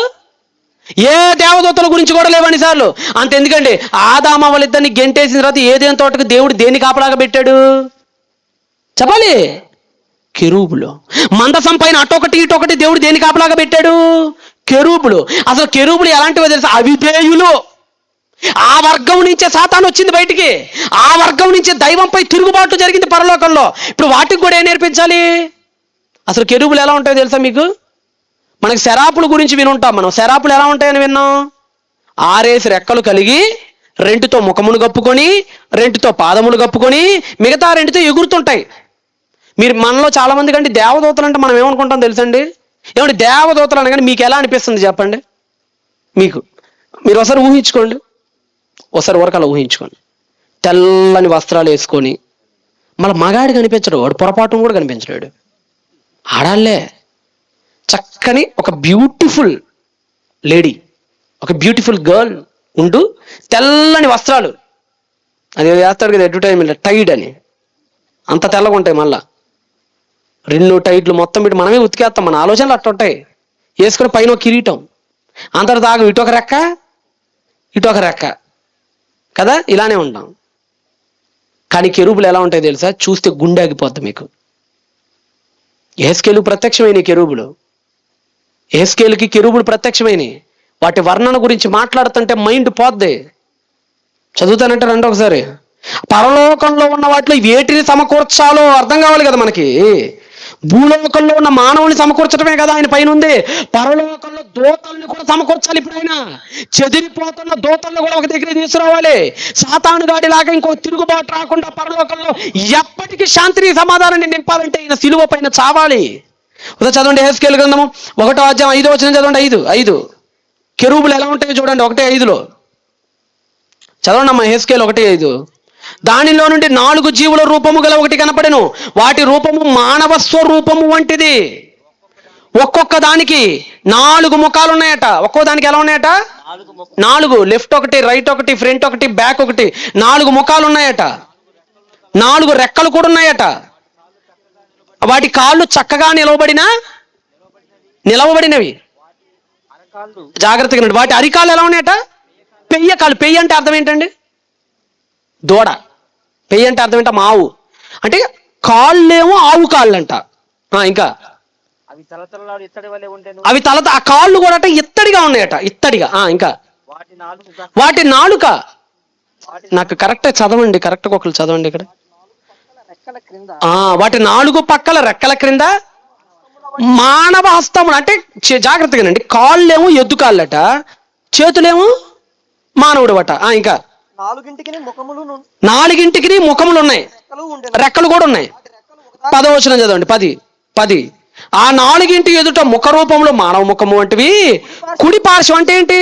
Speaker 1: ఏ దేవదూతల గురించి కూడా లేవు అన్నిసార్లు. అంతెందుకండి, ఆదామ వాళ్ళిద్దరిని గెంటేసిన తర్వాత ఏదేని తోటకు దేవుడు దేన్ని కాపలాగా పెట్టాడు చెప్పాలి? కెరూబులు. మందసం పైన అటొకటి ఇటొకటి దేవుడు దేన్ని కాపలాగా పెట్టాడు? కెరూబులు. అసలు కెరూబులు ఎలాంటివో తెలుసా? అవిధేయులు. ఆ వర్గం నుంచే సాతాను వచ్చింది బయటికి. ఆ వర్గం నుంచే దైవంపై తిరుగుబాటు జరిగింది పరలోకంలో. ఇప్పుడు వాటికి కూడా ఏం నేర్పించాలి? అసలు కెరూబులు ఎలా ఉంటాయో తెలుసా మీకు? మనకి శరాపుల గురించి వినుంటాం మనం. శరాపులు ఎలా ఉంటాయని విన్నాం? 6 రెక్కలు కలిగి 2తో ముఖమును కప్పుకొని 2తో పాదములు కప్పుకొని మిగతా 2తో ఎగురుతుంటాయి. మీరు మనలో చాలా మంది కంటే దేవదూతలు అంటే మనం ఏమనుకుంటాం తెలుసండి? ఏమంటే దేవదూతలు అనగానే మీకు ఎలా అనిపిస్తుంది చెప్పండి? మీరు ఒకసారి ఊహించుకోండి, ఒకసారి వరకు అలా ఊహించుకోండి. తెల్లని వస్త్రాలు వేసుకొని, మళ్ళీ మగాడు కనిపించడు, వాడు పొరపాటును కూడా కనిపించలేడు. ఆడాళ్లే చక్కని ఒక బ్యూటిఫుల్ లేడీ, ఒక బ్యూటిఫుల్ గర్ల్ ఉండు, తెల్లని వస్త్రాలు. అది వేస్తాడు కదా అడ్వర్టైజ్మెంట్, టైడ్ అని, అంత తెల్లగా ఉంటాయి. మళ్ళా 2 టైట్లు మొత్తం పెట్టి మనమే ఉతికేస్తాం. మన ఆలోచనలు అట్ట ఉంటాయి. వేసుకుని పైన ఒక కిరీటం, అందరు దాగం, ఇటొక రెక్క కదా, ఇలానే ఉంటాం. కానీ కెరూబులు ఎలా ఉంటాయి తెలుసా? చూస్తే గుండె ఆగిపోద్ది మీకు. యెహెజ్కేలు ప్రత్యక్షమైన కెరూబులు, యెహెజ్కేలుకి కెరూబులు ప్రత్యక్షమైనవి. వాటి వర్ణన గురించి మాట్లాడుతుంటే మైండ్ పోద్ది. చదువుతానంటే రండి ఒకసారి. పరలోకంలో ఉన్న వాటిలో వేటిని సమకూర్చాలో అర్థం కావాలి కదా మనకి. భూలోకంలో ఉన్న మానవుని సమకూర్చడమే కదా ఆయన పైన ఉంది. పరలోకంలో దూతల్ని కూడా సమకూర్చాలి. ఇప్పుడు ఆయన చెదిరిపోతున్న దూతల్ని కూడా ఒక దగ్గర తీసుకురావాలి. సాతాను గాడిలాగా ఇంకో తిరుగుబాటు రాకుండా పరలోకంలో ఎప్పటికీ శాంతిని సమాధానాన్ని నింపాలంటే ఈయన సిలువ పైన చావాలి. చదవండి యెహెజ్కేలు గ్రంథము 1వ అధ్యాయం 5వ వచనం చదవండి. 5 కెరూబులు ఎలా ఉంటాయో చూడండి. 1:5 చదవండి అమ్మా. యెహెజ్కేలు 1:5. దానిలో నుండి 4 జీవుల రూపము గల ఒకటి కనపడెను. వాటి రూపము మానవ స్వరూపము వంటిది. ఒక్కొక్క దానికి 4 ముఖాలు ఉన్నాయట. ఒక్కో దానికి ఎలా ఉన్నాయట? 4. లెఫ్ట్ ఒకటి, రైట్ ఒకటి, ఫ్రంట్ ఒకటి, బ్యాక్ ఒకటి, 4 ముఖాలు ఉన్నాయట. 4 రెక్కలు కూడా ఉన్నాయట. వాటి కాళ్ళు చక్కగా నిలవబడినవి. జాగ్రత్తగా. వాటి అరికాళ్ళు ఎలా ఉన్నాయట? పెయ్య కాళ్ళు. పెయ్య అంటే అర్థం ఏంటండి? దూడ. పెయ్య అంటే అర్థం ఏంట? ఆవు. అంటే కాళ్ళేమో ఆవు కాళ్ళు అంట. ఇంకా అవి ఆ కాళ్ళు కూడా అట ఇత్తడిగా ఉన్నాయట. ఇత్తడిగా. ఇంకా వాటి నాలుక. నాకు కరెక్ట్ చదవండి, కరెక్ట్గా ఒకళ్ళు చదవండి ఇక్కడ. వాటి 4 పక్కల రెక్కల క్రింద మానవ హస్తములు. అంటే జాగ్రత్తగానండి, కాళ్ళేమో ఎద్దు కాళ్ళట, చేతులేమో మానవుడు అట. ఇంకా 4 ముఖములు ఉన్నాయి, రెక్కలు కూడా ఉన్నాయి. 10వ వచనం చదవండి. 10. ఆ 4 ఎదుట ముఖ రూపంలో మానవ ముఖము వంటివి. కుడి పార్శ్వం అంటే ఏంటి?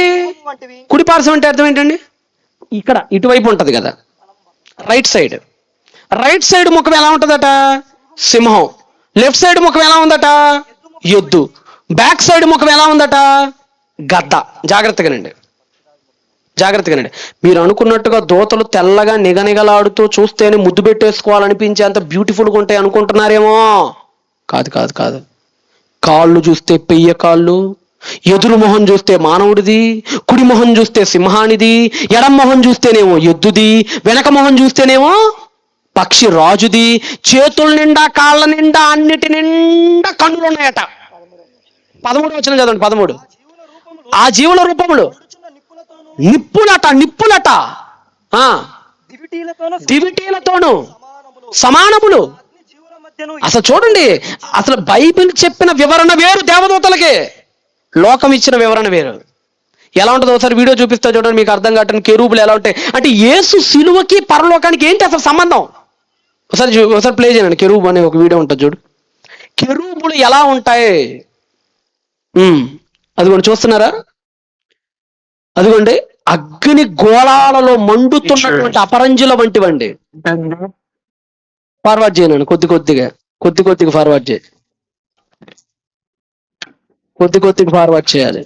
Speaker 1: కుడి పార్శ్వం అంటే అర్థం ఏంటండి? ఇక్కడ ఇటువైపు ఉంటది కదా, రైట్ సైడ్ ముఖం ఎలా ఉంటుందట? సింహం. లెఫ్ట్ సైడ్ ముఖం ఎలా ఉందట? ఎద్దు. బ్యాక్ సైడ్ ముఖం ఎలా ఉందట? గద్ద. జాగ్రత్తగానండి, జాగ్రత్తగానండి. మీరు అనుకున్నట్టుగా దూతలు తెల్లగా నిగనిగలాడుతూ చూస్తేనే ముద్దు పెట్టేసుకోవాలనిపించేంత బ్యూటిఫుల్గా ఉంటాయి అనుకుంటున్నారేమో. కాదు కాదు కాదు. కాళ్ళు చూస్తే పెయ్య కాళ్ళు, ఎదురు మొహం చూస్తే మానవుడిది, కుడి మొహం చూస్తే సింహానిది, ఎడం మొహం చూస్తేనేమో ఎద్దుది, వెనక మొహం చూస్తేనేమో పక్షి రాజుది, చేతుల నిండా కాళ్ళ నిండా అన్నిటి నిండా కన్నులు ఉన్నాయట. 13 వచనం చదవండి. 13. ఆ జీవుల రూపములు నిప్పులట ఆ దివిటీలతోను సమానములు. అసలు చూడండి, అసలు బైబిల్ చెప్పిన వివరణ వేరు, దేవదూతలకి లోకం ఇచ్చిన వివరణ వేరు. ఎలా ఉంటుందో ఒకసారి వీడియో చూపిస్తా చూడండి, మీకు అర్థం కావట్లేదు. కెరూబులు ఎలా ఉంటాయి అంటే యేసు సిలువకి పరలోకానికి ఏంటి అసలు సంబంధం? ఒకసారి ప్లే చేయండి. కెరూబు అనే ఒక వీడియో ఉంటుంది చూడు. కెరూబులు ఎలా ఉంటాయి అదిగోండి, చూస్తున్నారా? అదిగోండి, అగ్ని గోళాలలో మండుతున్నటువంటి అపరంజుల వంటివండి. ఫార్వర్డ్ చేయను, కొద్ది కొద్దిగా ఫార్వర్డ్ చేయి, కొద్దిగా ఫార్వర్డ్ చేయాలి.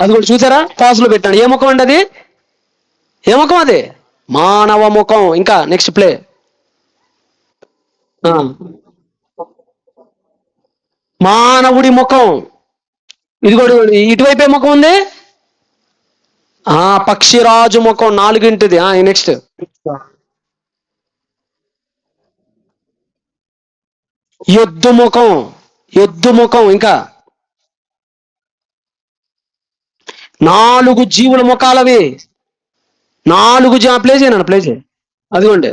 Speaker 1: అది కూడా చూసారా? పాజ్లో పెట్టాను. ఏ ముఖం అండి అది? ఏ ముఖం అది? మానవ ముఖం. ఇంకా నెక్స్ట్ ప్లే. మానవుడి ముఖం. ఇది కూడా ఇటువైపే ముఖం ఉంది. పక్షిరాజు ముఖం 4 నెక్స్ట్. ఎద్దు ముఖం. ఇంకా 4 జీవుల ముఖాలవి. 4 ప్లే చేయి. అదిగోండి,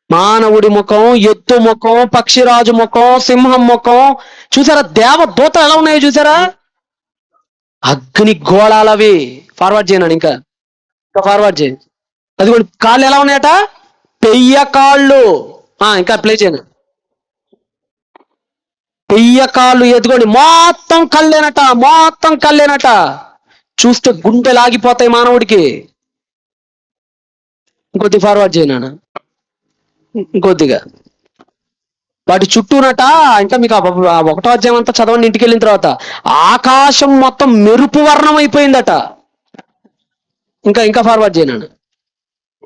Speaker 1: మానవుడి ముఖం, ఎద్దు ముఖం, పక్షిరాజు ముఖం, సింహం ముఖం. చూసారా? దేవదూత ఎలా ఉన్నాయో చూసారా? అగ్ని గోళాలవి. ఫార్వర్డ్ చేయను, ఇంకా ఫార్వర్డ్ చేయి. అదిగోండి, కాళ్ళు ఎలా ఉన్నాయట? పెయ్య కాళ్ళు. ఇంకా ప్లే చేయను. పెయ్య కాళ్ళు. ఎదుగోండి, మొత్తం కళ్ళేనట. చూస్తే గుండె లాగిపోతాయి మానవుడికి. ఇంకొద్ది ఫార్వర్డ్ చేయనా, ఇంకొద్దిగా. వాటి చుట్టూనట, ఇంకా మీకు 1వ అధ్యాయం అంతా చదవండి ఇంటికి వెళ్ళిన తర్వాత. ఆకాశం మొత్తం మెరుపు వర్ణం అయిపోయిందట. ఇంకా ఫార్వర్డ్ చేయనా,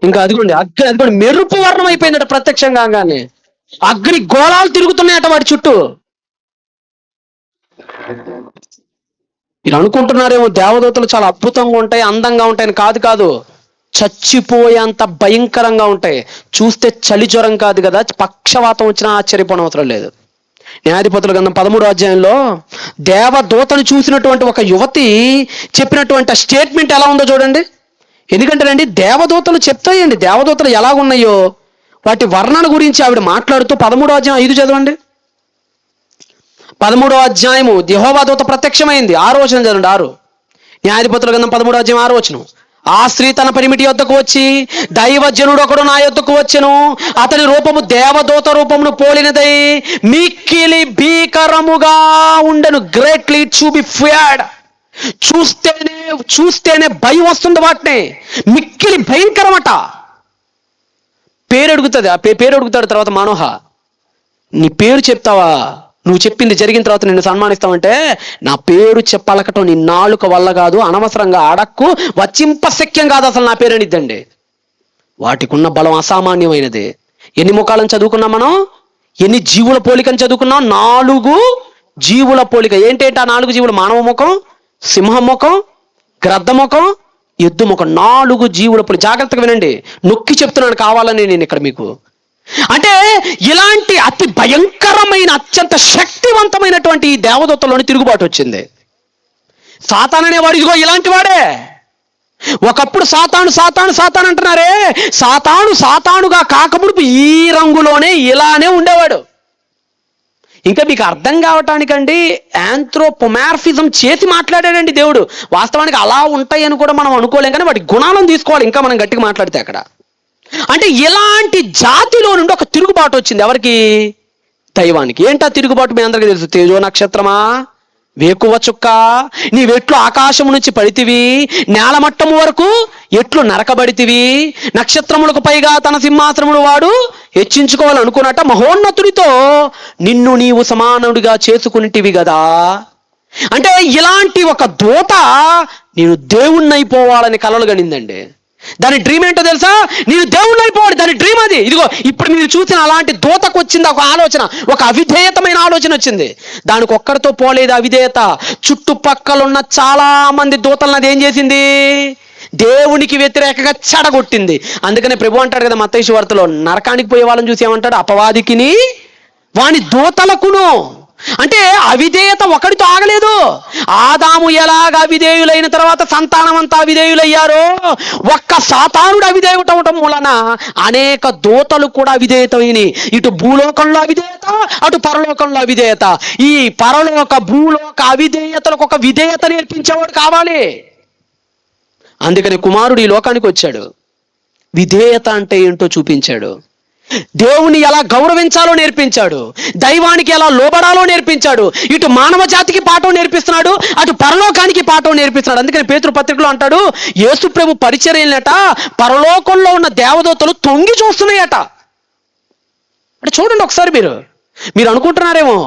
Speaker 1: ఇంకా అదిగోండి అదిగోండి మెరుపు వర్ణం అయిపోయిందట ప్రత్యక్షంగానే. అగ్ని గోళాలు తిరుగుతున్నాయట వాటి చుట్టూ. మీరు అనుకుంటున్నారేమో దేవదూతలు చాలా అద్భుతంగా ఉంటాయి, అందంగా ఉంటాయని. కాదు, చచ్చిపోయేంత భయంకరంగా ఉంటాయి. చూస్తే చలి జ్వరం కాదు కదా, పక్షవాతం వచ్చినా ఆశ్చర్యపోనవసరం లేదు. న్యాయాధిపతుల గ్రంథం 13వ అధ్యాయంలో దేవదూతను చూసినటువంటి ఒక యువతి చెప్పినటువంటి స్టేట్మెంట్ ఎలా ఉందో చూడండి. ఎందుకంటేనండి, దేవదూతలు చెప్తాయండి, దేవదూతలు ఎలాగున్నాయో వాటి వర్ణన గురించి ఆవిడ మాట్లాడుతూ 13వ అధ్యాయం 5 చదవండి. 13వ అధ్యాయము యెహోవా దూత ప్రత్యక్షమైంది. 6వ వచనం చదవండి. 6. న్యాయాధిపతుల గ్రంథం 13వ అధ్యాయం 6వ వచనం. ఆ స్త్రీ తన పరిమిటి యొద్దకు వచ్చి, దైవజనుడు ఒకడు నా యొద్దకు వచ్చెను, అతని రూపము దేవదూత రూపమును పోలినదై మిక్కిలి భీకరముగా ఉండెను. Greatly to be feared. చూస్తేనే భయం వస్తుంది వాటిని. మిక్కిలి భయంకరమట. పేరు అడుగుతుంది. పేరు అడుగుతాడు తర్వాత మనోహ, నీ పేరు చెప్తావా? నువ్వు చెప్పింది జరిగిన తర్వాత నిన్ను సన్మానిస్తామంటే, నా పేరు చెప్పలకటం నీ నాలుక వల్ల కాదు, అనవసరంగా అడక్కు, వచ్చింపశక్యం కాదు అసలు నా పేరు అనిద్దండి. వాటికి ఉన్న బలం అసామాన్యమైనది. ఎన్ని ముఖాలను చదువుకున్నాం మనం? ఎన్ని జీవుల పోలికని చదువుకున్నాం? 4 జీవుల పోలిక. ఏంటంటే ఆ 4 జీవులు? మానవ ముఖం, సింహం ముఖం, గ్రద్ద ముఖం, ఎద్దు ముఖం. 4 జీవుల పోలిక. జాగ్రత్తగా వినండి, నొక్కి చెప్తున్నాను కావాలని నేను ఇక్కడ మీకు. అంటే ఇలాంటి అతి భయంకరమైన, అత్యంత శక్తివంతమైనటువంటి ఈ దేవదూతల్లోని తిరుగుబాటు వచ్చింది. సాతాను అనేవాడు ఇదిగో ఇలాంటి వాడే. ఒకప్పుడు సాతాను అంటున్నారే, సాతానుగా కాకముడుపు ఈ రంగులోనే ఇలానే ఉండేవాడు. ఇంకా మీకు అర్థం కావటానికండి, యాంథ్రోపోమార్ఫిజం చేసి మాట్లాడాడండి దేవుడు. వాస్తవానికి అలా ఉంటాయి అని కూడా మనం అనుకోలేం, కానీ వాటి గుణాలను తీసుకోవాలి ఇంకా మనం గట్టిగా మాట్లాడితే అక్కడ. అంటే ఇలాంటి జాతిలో నుండి ఒక తిరుగుబాటు వచ్చింది. ఎవరికి? దైవానికి. ఏంటా తిరుగుబాటు? మీ అందరికీ తెలుసు. తేజో నక్షత్రమా, వేకువ చుక్క, నీవెట్లు ఆకాశము నుంచి పడితివి, నేలమట్టము వరకు ఎట్లు నరకబడితివి, నక్షత్రములకు పైగా తన సింహాసనమును వాడు హెచ్చించుకోవాలనుకున్నట్ట మహోన్నతుడితో నిన్ను నీవు సమానుడిగా చేసుకునిటివి కదా. అంటే ఇలాంటి ఒక దూత నేను దేవుణ్ణి అయిపోవాలని కలలు కనిందండి. దాని డ్రీమ్ ఏంటో తెలుసా? నేను దేవుణ్ణి అయిపోవాలి, దాని డ్రీమ్ అది. ఇదిగో ఇప్పుడు మీరు చూసిన అలాంటి దూతకు వచ్చింది ఒక ఆలోచన, ఒక అవిధేయతమైన ఆలోచన వచ్చింది. దానికి ఒక్కడితో పోలేదు అవిధేయత. చుట్టుపక్కల ఉన్న చాలా మంది దూతలను అది ఏం చేసింది? దేవునికి వ్యతిరేకంగా చెడగొట్టింది. అందుకనే ప్రభు అంటాడు కదా మత్తయి సువార్తలో, నరకానికి పోయే వాళ్ళని చూసి ఏమంటాడు? అపవాదికిని వాని దూతలకును. అంటే అవిధేయత ఒకడితో ఆగలేదు. ఆదాము ఎలాగ అవిధేయులైన తర్వాత సంతానం అంతా అవిధేయులయ్యారో, ఒక్క సాతానుడు అవిధేయుటవటం వలన అనేక దూతలు కూడా అవిధేయతమైనవి. ఇటు భూలోకంలో అవిధేయత, అటు పరలోకంలో అవిధేయత. ఈ పరలోక భూలోక అవిధేయతలకు ఒక విధేయత నేర్పించేవాడు కావాలి. అందుకని కుమారుడు ఈ లోకానికి వచ్చాడు, విధేయత అంటే ఏంటో చూపించాడు. దేవుని ఎలా గౌరవించాలో నేర్పించాడు, దైవానికి ఎలా లోబడాలో నేర్పించాడు. ఇటు మానవ జాతికి పాఠం నేర్పిస్తున్నాడు, అటు పరలోకానికి పాఠం నేర్పిస్తున్నాడు. అందుకని పేతురు పత్రికలో అంటాడు, యేసు ప్రభు పరిచర్యలట పరలోకంలో ఉన్న దేవదూతలు తొంగి చూస్తున్నాయట. అంటే చూడండి ఒకసారి, మీరు అనుకుంటున్నారేమో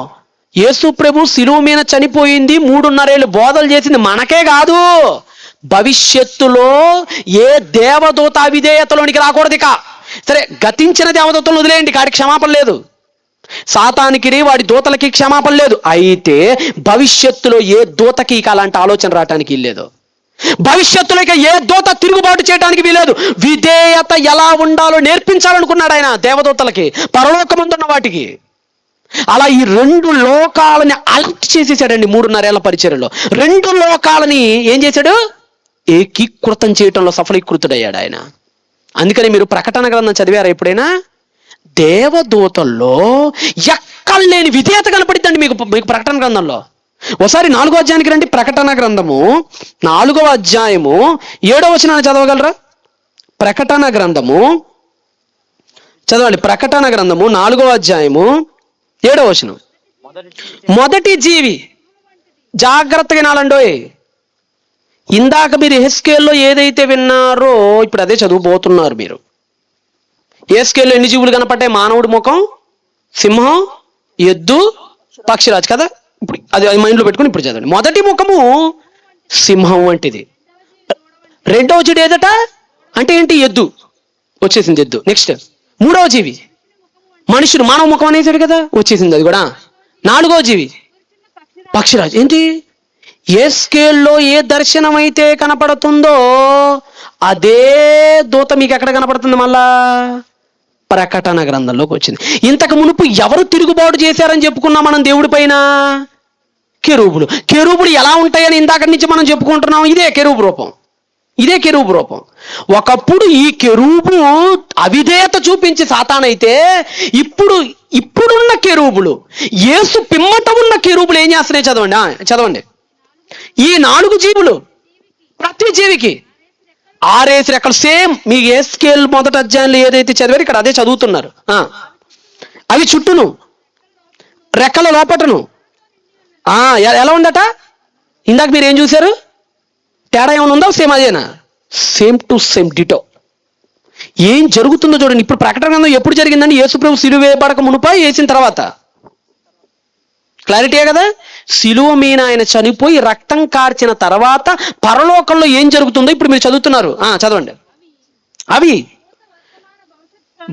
Speaker 1: యేసు ప్రభు శిలువ మీద చనిపోయింది, 3.5 ఏళ్ళు బోధలు చేసింది మనకే కాదు, భవిష్యత్తులో ఏ దేవదూత అవిధేయతలోనికి రాకూడదు. ఇక సరే, గతించిన దేవదూతలను వదిలేయండి, కాడికి క్షమాపణ లేదు. సాతానికి వాడి దూతలకి క్షమాపణ లేదు. అయితే భవిష్యత్తులో ఏ దూతకి ఇక అలాంటి ఆలోచన రావటానికి వీల్లేదు. భవిష్యత్తులో ఇక ఏ దూత తిరుగుబాటు చేయడానికి వీలేదు. విధేయత ఎలా ఉండాలో నేర్పించాలనుకున్నాడు ఆయన దేవదూతలకి, పరలోకమందున్న వాటికి. అలా ఈ 2 లోకాలని అలర్ట్ చేసేసాడండి 3.5 ఏళ్ల పరిచర్యలో. 2 లోకాలని ఏం చేశాడు? ఏకీకృతం చేయటంలో సఫలీకృతుడయ్యాడు ఆయన. అందుకని మీరు ప్రకటన గ్రంథం చదివారా ఎప్పుడైనా? దేవదూతల్లో ఎక్కడలేని విధేయత కనపడిద్దండి మీకు ప్రకటన గ్రంథంలో. ఒకసారి 4వ అధ్యాయానికి రండి. ప్రకటన గ్రంథము 4వ అధ్యాయము 7వ వచనాన్ని చదవగలరా? ప్రకటన గ్రంథము చదవండి. ప్రకటన గ్రంథము 4వ అధ్యాయము 7వ వచనం. మొదటి జీవి, జాగ్రత్తగా వినాలండోయ్. ఇందాక మీరు ఎహెస్కేల్లో ఏదైతే విన్నారో ఇప్పుడు అదే చదువుబోతున్నారు మీరు. ఎహెస్కేల్లో ఎన్ని జీవులు కనపడ్డాయి? మానవుడి ముఖం, సింహం, ఎద్దు, పక్షిరాజు కదా. ఇప్పుడు అది మైండ్లో పెట్టుకుని ఇప్పుడు చదవండి. మొదటి ముఖము సింహం వంటిది. 2వ జీడి ఏదట అంటే ఏంటి? ఎద్దు వచ్చేసింది, ఎద్దు. నెక్స్ట్ 3వ జీవి మనుషుడు, మానవ ముఖం అనేసాడు కదా, వచ్చేసింది అది కూడా. 4వ జీవి పక్షిరాజు. ఏంటి? ఏ స్కేల్లో ఏ దర్శనం అయితే కనపడుతుందో అదే దూత మీకు ఎక్కడ కనపడుతుంది? మళ్ళా ప్రకటన గ్రంథంలోకి వచ్చింది. ఇంతకు మునుపు ఎవరు తిరుగుబాటు చేశారని చెప్పుకున్నాం మనం దేవుడి పైన? కెరూబులు. కెరూబులు ఎలా ఉంటాయని ఇందాక నుంచి మనం చెప్పుకుంటున్నాం. ఇదే కెరూబు రూపం, ఇదే కెరూబు రూపం. ఒకప్పుడు ఈ కెరూబు అవిధేయత చూపించి సాతానైతే, ఇప్పుడున్న కెరూబులు, యేసు పిమ్మట ఉన్న కెరూబులు ఏం చేస్తున్నాయి? చదవండి. ఈ 4 జీవులు ప్రతి జీవికి 6 రెక్కలు. సేమ్ మీ ఏ స్కేల్ మొదటి అధ్యాయంలో ఏదైతే చదివారు ఇక్కడ అదే చదువుతున్నారు. అవి చుట్టూను, రెక్కల లోపటను. ఎలా ఉందట? ఇందాక మీరు ఏం చూశారు? తేడా ఏమైనా ఉందా? సేమ్ అదేనా? Same to same ditto. ఏం జరుగుతుందో చూడండి. ఇప్పుడు ప్రకటన గ్రంథం ఎప్పుడు జరిగిందండి? యేసు ప్రభు సిలువ వేయబడక మునుపా, వేసిన తర్వాత? క్లారిటీయే కదా. సిలువ మీద ఆయన చనిపోయి రక్తం కార్చిన తర్వాత పరలోకంలో ఏం జరుగుతుందో ఇప్పుడు మీరు చదువుతున్నారు. చదవండి. అవి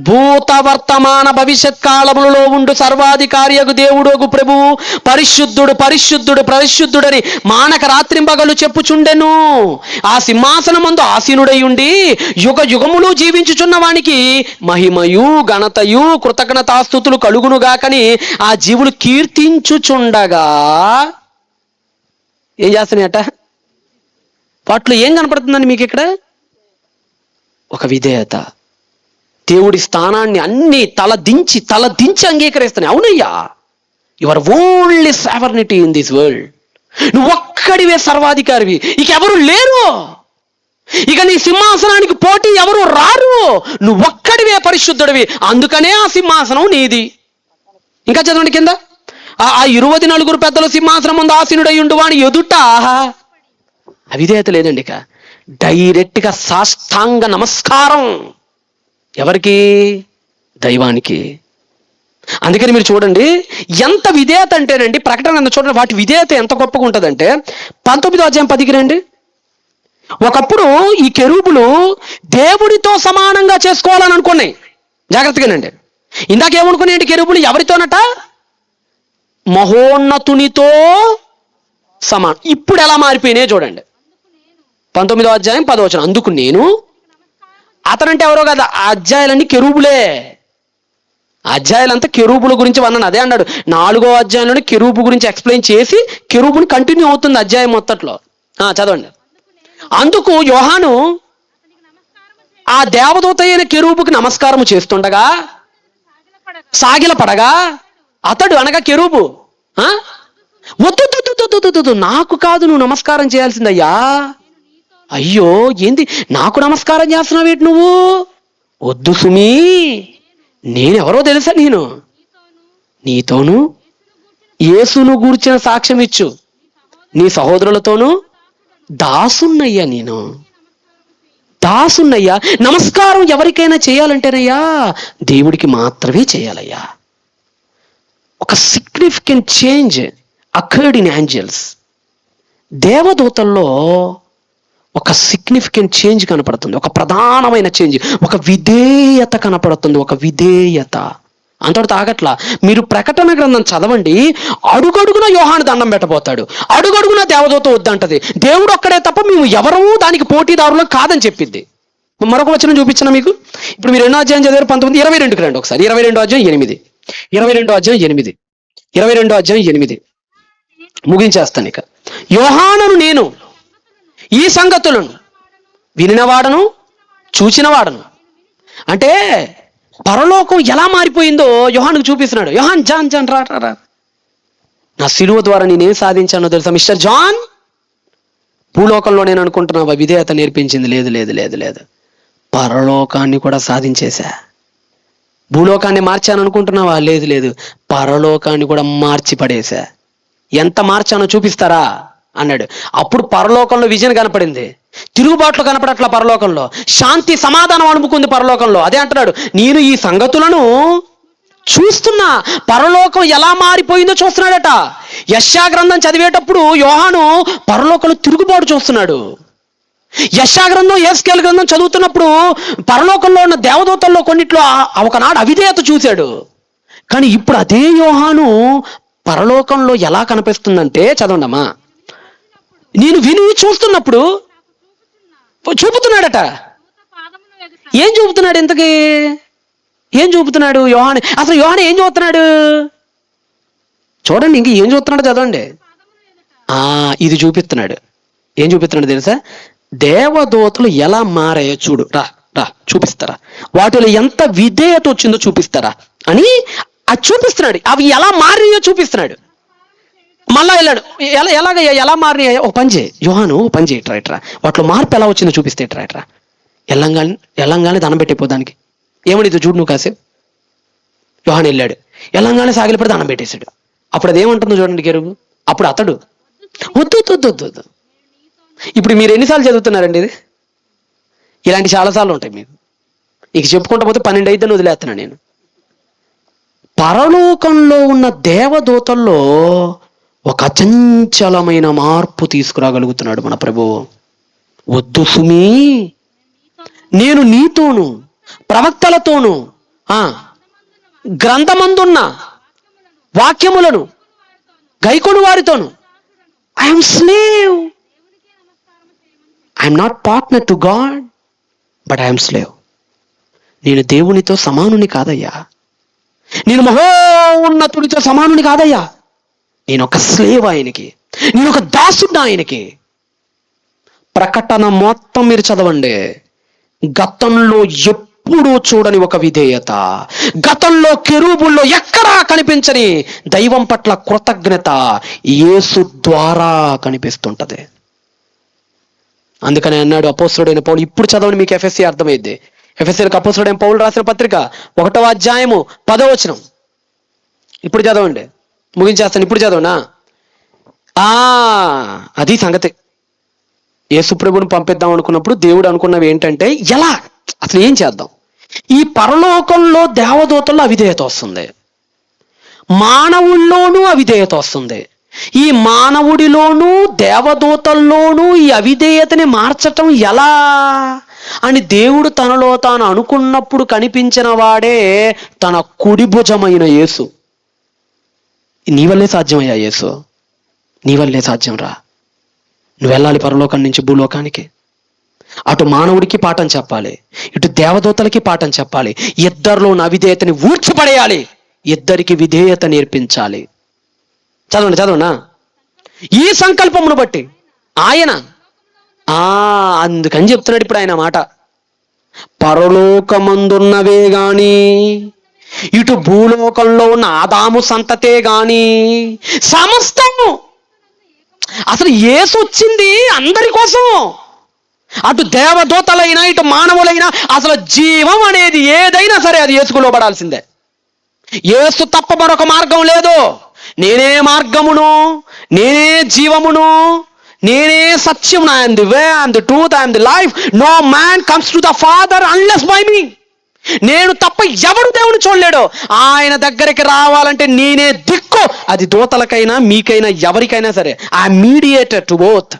Speaker 1: భూత వర్తమాన భవిష్యత్ కాలములలో ఉండు సర్వాధికారియగు దేవుడోగు ప్రభువు పరిశుద్ధుడు పరిశుద్ధుడు పరిశుద్ధుడని మానక రాత్రింబగలు చెప్పుచుండెను. ఆ సింహాసనమందు ఆసీనుడై ఉండి యుగ యుగములు జీవించుచున్న వానికి మహిమయు ఘనతయు కృతజ్ఞతాస్తుతులు కలుగునుగాకని ఆ జీవులు కీర్తించుచుండగా ఏం చేస్తున్నాయట? వాటిలో ఏం కనపడుతుందండి మీకు ఇక్కడ? ఒక విధేయత. దేవుడి స్థానాన్ని అన్ని తలదించి అంగీకరిస్తున్నాయి. అవునయ్యా, your only sovereignty in this world. నువ్వు ఒక్కడివే సర్వాధికారివి, ఇక ఎవరు లేరు. ఇక నీ సింహాసనానికి పోటీ ఎవరు రారు. నువ్వు ఒక్కడివే పరిశుద్ధుడివి, అందుకనే ఆ సింహాసనం నీది. ఇంకా చదవండి కింద. ఆ 24 పెద్దలు సింహాసనం ముందు ఆసీనుడై ఉండు వాని ఎదుట అవిధేయత లేదండి. ఇక డైరెక్ట్గా సాష్టాంగ నమస్కారం. ఎవరికి? దైవానికి. అందుకని మీరు చూడండి ఎంత విధేయత అంటేనండి, ప్రకటన చూడండి వాటి విధేయత ఎంత గొప్పగా ఉంటుందంటే 19వ అధ్యాయం 10కి రండి. ఒకప్పుడు ఈ కెరూబులు దేవుడితో సమానంగా చేసుకోవాలని అనుకున్నాయి. జాగ్రత్తగానండి. ఇందాకేమనుకున్నాయండి కెరూబులు? ఎవరితోనట? మహోన్నతునితో సమానం. ఇప్పుడు ఎలా మారిపోయినాయో చూడండి. 19వ అధ్యాయం 10వ వచనం. అందుకు నేను, అతనంటే ఎవరో కదా, ఆ అధ్యాయాలన్నీ కెరూబులే. అధ్యాయాలంతా కెరూబుల గురించి అన్నాను. అదే అన్నాడు 4వ అధ్యాయంలోనే కెరూబు గురించి ఎక్స్ప్లెయిన్ చేసి కెరూబుని కంటిన్యూ అవుతుంది అధ్యాయం మొత్తట్లో. చదవండి. అందుకు యోహాను ఆ దేవదూత అయిన కెరూబుకి నమస్కారము చేస్తుండగా సాగిలపడగా అతడు అనగా కెరూబు వద్దు, నాకు కాదు నువ్వు నమస్కారం చేయాల్సిందయ్యా. అయ్యో ఏంది నాకు నమస్కారం చేస్తున్నావేటి నువ్వు? వద్దు సుమీ, నేనెవరో తెలుసా? నేను నీతోను యేసును గూర్చిన సాక్ష్యం ఇచ్చు నీ సహోదరులతోనూ దాసున్నయ్యా. నేను దాసున్నయ్యా. నమస్కారం ఎవరికైనా చేయాలంటేనయ్యా దేవుడికి మాత్రమే చేయాలయ్యా. ఒక significant change accord in angels. దేవదూతల్లో ఒక సిగ్నిఫికెంట్ చేంజ్ కనపడుతుంది. ఒక ప్రధానమైన చేంజ్, ఒక విధేయత కనపడుతుంది. ఒక విధేయత అంతటితో ఆగట్లా. మీరు ప్రకటన గ్రంథం చదవండి. అడుగడుగున యోహాను దండం పెట్టబోతాడు. అడుగడుగున దేవదూత వద్దంటది. దేవుడు ఒక్కడే తప్ప మేము ఎవరూ దానికి పోటీదారులు కాదని చెప్పిద్ది. మరొక వచనం చూపించిన మీకు. ఇప్పుడు మీరు ఎన్నో అధ్యాయం చదివారు? 19, 22కి రండి ఒకసారి. 22వ అధ్యాయం 8. 22వ అధ్యాయం 8. 22వ అధ్యాయం 8 ముగించేస్తాను ఇక. యోహానును నేను ఈ సంగతులను వినినవాడను చూచినవాడను. అంటే పరలోకం ఎలా మారిపోయిందో యోహానుకు చూపిస్తున్నాడు. యోహాన్, జాన్ రా, నా సిలువ ద్వారా నేనేం సాధించానో తెలుసా మిస్టర్ జాన్? భూలోకంలో నేను అనుకుంటున్నా విధేయత నేర్పించింది. లేదు, పరలోకాన్ని కూడా సాధించేశా. భూలోకాన్ని మార్చాను అనుకుంటున్నావా? లేదు, పరలోకాన్ని కూడా మార్చి పడేశా. ఎంత మార్చానో చూపిస్తారా అన్నాడు. అప్పుడు పరలోకంలో విజయం కనపడింది. తిరుగుబాట్లు కనపడట్ల పరలోకంలో. శాంతి సమాధానం అనుకుంది పరలోకంలో. అదే అంటున్నాడు, నేను ఈ సంగతులను చూస్తున్నా. పరలోకం ఎలా మారిపోయిందో చూస్తున్నాడట. యెషయా గ్రంథం చదివేటప్పుడు యోహాను పరలోకంలో తిరుగుబాటు చూస్తున్నాడు. యెషయా గ్రంథం, యేస్కేలు గ్రంథం చదువుతున్నప్పుడు పరలోకంలో ఉన్న దేవదూతల్లో కొన్నిట్లో ఒకనాడు అవిధేయత చూశాడు. కానీ ఇప్పుడు అదే యోహాను పరలోకంలో ఎలా కనిపిస్తుందంటే, చదవండమ్మా, నేను విని చూస్తున్నప్పుడు చూపుతున్నాడట. ఏం చూపుతున్నాడు? ఇంతకీ ఏం చూపుతున్నాడు యోహాను? అసలు యోహాను ఏం చూస్తున్నాడు చూడండి. ఇంక ఏం చూస్తున్నాడు చదవండి. ఇది చూపిస్తున్నాడు. ఏం చూపిస్తున్నాడు తెలుసా? దేవదూతలు ఎలా మారాయో చూడు. రా చూపిస్తారా, వాటిలో ఎంత విధేయత వచ్చిందో చూపిస్తారా అని అది చూపిస్తున్నాడు. అవి ఎలా మారినాయో చూపిస్తున్నాడు. మళ్ళా వెళ్ళాడు. ఎలా మారినాయో ఒక పని చేయి యోహాను, ఓ పని చేయి, ఇట్రా వాటిలో మార్పు ఎలా వచ్చిందో చూపిస్తే ఇట్రా ఎల్లంగానే దండం పెట్టిపోదానికి. ఏమని ఇది చూడు నువ్వు కాసేపు. యోహాను వెళ్ళాడు. ఎల్లంగానే సాగిలపడి దండం పెట్టేశాడు. అప్పుడు అదేమంటుందో చూడండి కెరూబు. అప్పుడు అతడు వద్దు. ఇప్పుడు మీరు ఎన్నిసార్లు చదువుతున్నారండి ఇది? ఇలాంటి చాలాసార్లు ఉంటాయి మీకు. ఇక చెప్పుకుంటా పోతే 12 అయితే వదిలేస్తున్నాను నేను. పరలోకంలో ఉన్న దేవదూతల్లో ఒక అచంచలమైన మార్పు తీసుకురాగలుగుతున్నాడు మన ప్రభువు. వద్దు సుమీ, నేను నీతోను ప్రవక్తలతోను గ్రంథమందున్న వాక్యములను గైకొను వారితోను I'm slave. I'm not partner to God, but I'm slave. నేను దేవునితో సమానుని కాదయ్యా. నేను మహోన్నతుడితో సమానుని కాదయ్యా. నేను ఒక స్లేవ్ ఆయనకి. నేను ఒక దాసుడు ఆయనకి. ప్రకటన మొత్తం మీరు చదవండి. గతంలో ఎప్పుడూ చూడని ఒక విధేయత, గతంలో కెరూబుల్లో ఎక్కడా కనిపించని దైవం పట్ల కృతజ్ఞత యేసు ద్వారా కనిపిస్తుంటది. అందుకని అన్నాడు అపోస్తలుడైన పౌలు. ఇప్పుడు చదవండి, మీకు ఎఫ్ఎస్సి అర్థమైంది. ఎఫ్ఎస్సీలకు అపోస్తలుడైన పౌలు రాసిన పత్రిక 1వ అధ్యాయము 10వ వచనం. ఇప్పుడు చదవండి, ముగించేస్తాను. ఇప్పుడు చదవనా? అది సంగతి. యేసుప్రభుని పంపిద్దాం అనుకున్నప్పుడు దేవుడు అనుకున్నవి ఏంటంటే, ఎలా అసలు ఏం చేద్దాం? ఈ పరలోకంలో దేవదూతల్లో అవిధేయత వస్తుంది, మానవుల్లోనూ అవిధేయత వస్తుంది. ఈ మానవుడిలోనూ దేవదూతల్లోనూ ఈ అవిధేయతని మార్చటం ఎలా అని దేవుడు తనలో తాను అనుకున్నప్పుడు కనిపించిన వాడే తన కుడి భుజమైన యేసు. నీ వల్లే సాధ్యమయ్యా యేసు, నీ వల్లే సాధ్యం రా. నువ్వు వెళ్ళాలి పరలోకం నుంచి భూలోకానికి. అటు మానవుడికి పాఠం చెప్పాలి, ఇటు దేవదూతలకి పాఠం చెప్పాలి. ఇద్దరిలో ఉన్న అవిధేయతని ఊడ్చిపడేయాలి, ఇద్దరికి విధేయత నేర్పించాలి. చదవనా ఈ సంకల్పమును బట్టి ఆయన అందుకని చెప్తున్నాడు ఇప్పుడు ఆయన మాట. పరలోకమందున్నవే గాని ఇటు భూలోకంలో ఉన్న ఆదాము సంతతే గాని సమస్తము. అసలు యేసు వచ్చింది అందరి కోసం. అటు దేవదూతలైనా ఇటు మానవులైనా అసలు జీవం అనేది ఏదైనా సరే అది యేసుకు లోబడాల్సిందే. యేసు తప్ప మరొక మార్గం లేదు. నేనే మార్గమును, నేనే జీవమును, నేనే సత్యం. I'm the way, I'm the truth, I'm the life. No man comes to the Father unless by me. నేను తప్ప ఎవడు దేవుని చూడలేడు. ఆయన దగ్గరికి రావాలంటే నేనే దిక్కు. అది దూతలకైనా మీకైనా ఎవరికైనా సరే. I mediator to both.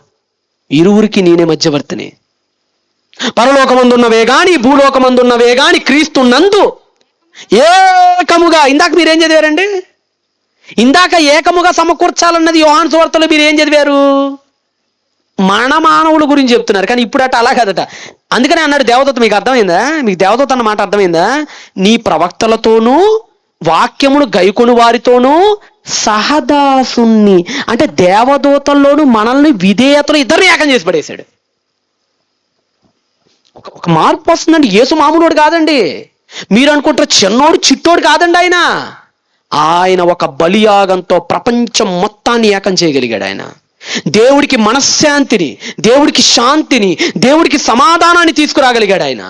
Speaker 1: ఇరువురికి నేనే మధ్యవర్తిని. పరలోకమందున్నవే గాని భూలోకమందున్నవే గాని క్రీస్తు నందు ఏకముగా. ఇందాక మీరేం చదివారండి? ఇందాక ఏకముగా సమకూర్చాలన్నది యోహాను సువార్తలో మీరు ఏం చదివారు? మన మానవుల గురించి చెప్తున్నారు. కానీ ఇప్పుడు అలా కాదట. అందుకనే అన్నాడు దేవదూత. మీకు అర్థమైందా? మీకు దేవదూత అన్న మాట అర్థమైందా? నీ ప్రవక్తలతోనూ వాక్యమును గైకొను వారితోనూ సహదాసుణ్ణి. అంటే దేవదూతల్లోనూ మనల్ని విధేయతలు ఇద్దరిని ఏకం చేసి పడేశాడు. ఒక మార్పు వస్తుందండి. యేసు మామూలుడు కాదండి. మీరు అనుకుంటారు చిన్నోడు చిట్టోడు కాదండి. ఆయన ఒక బలియాగంతో ప్రపంచం మొత్తాన్ని ఏకం చేయగలిగాడు. ఆయన దేవుడికి మనశ్శాంతిని, దేవుడికి శాంతిని, దేవుడికి సమాధానాన్ని తీసుకురాగలిగాడు. ఆయన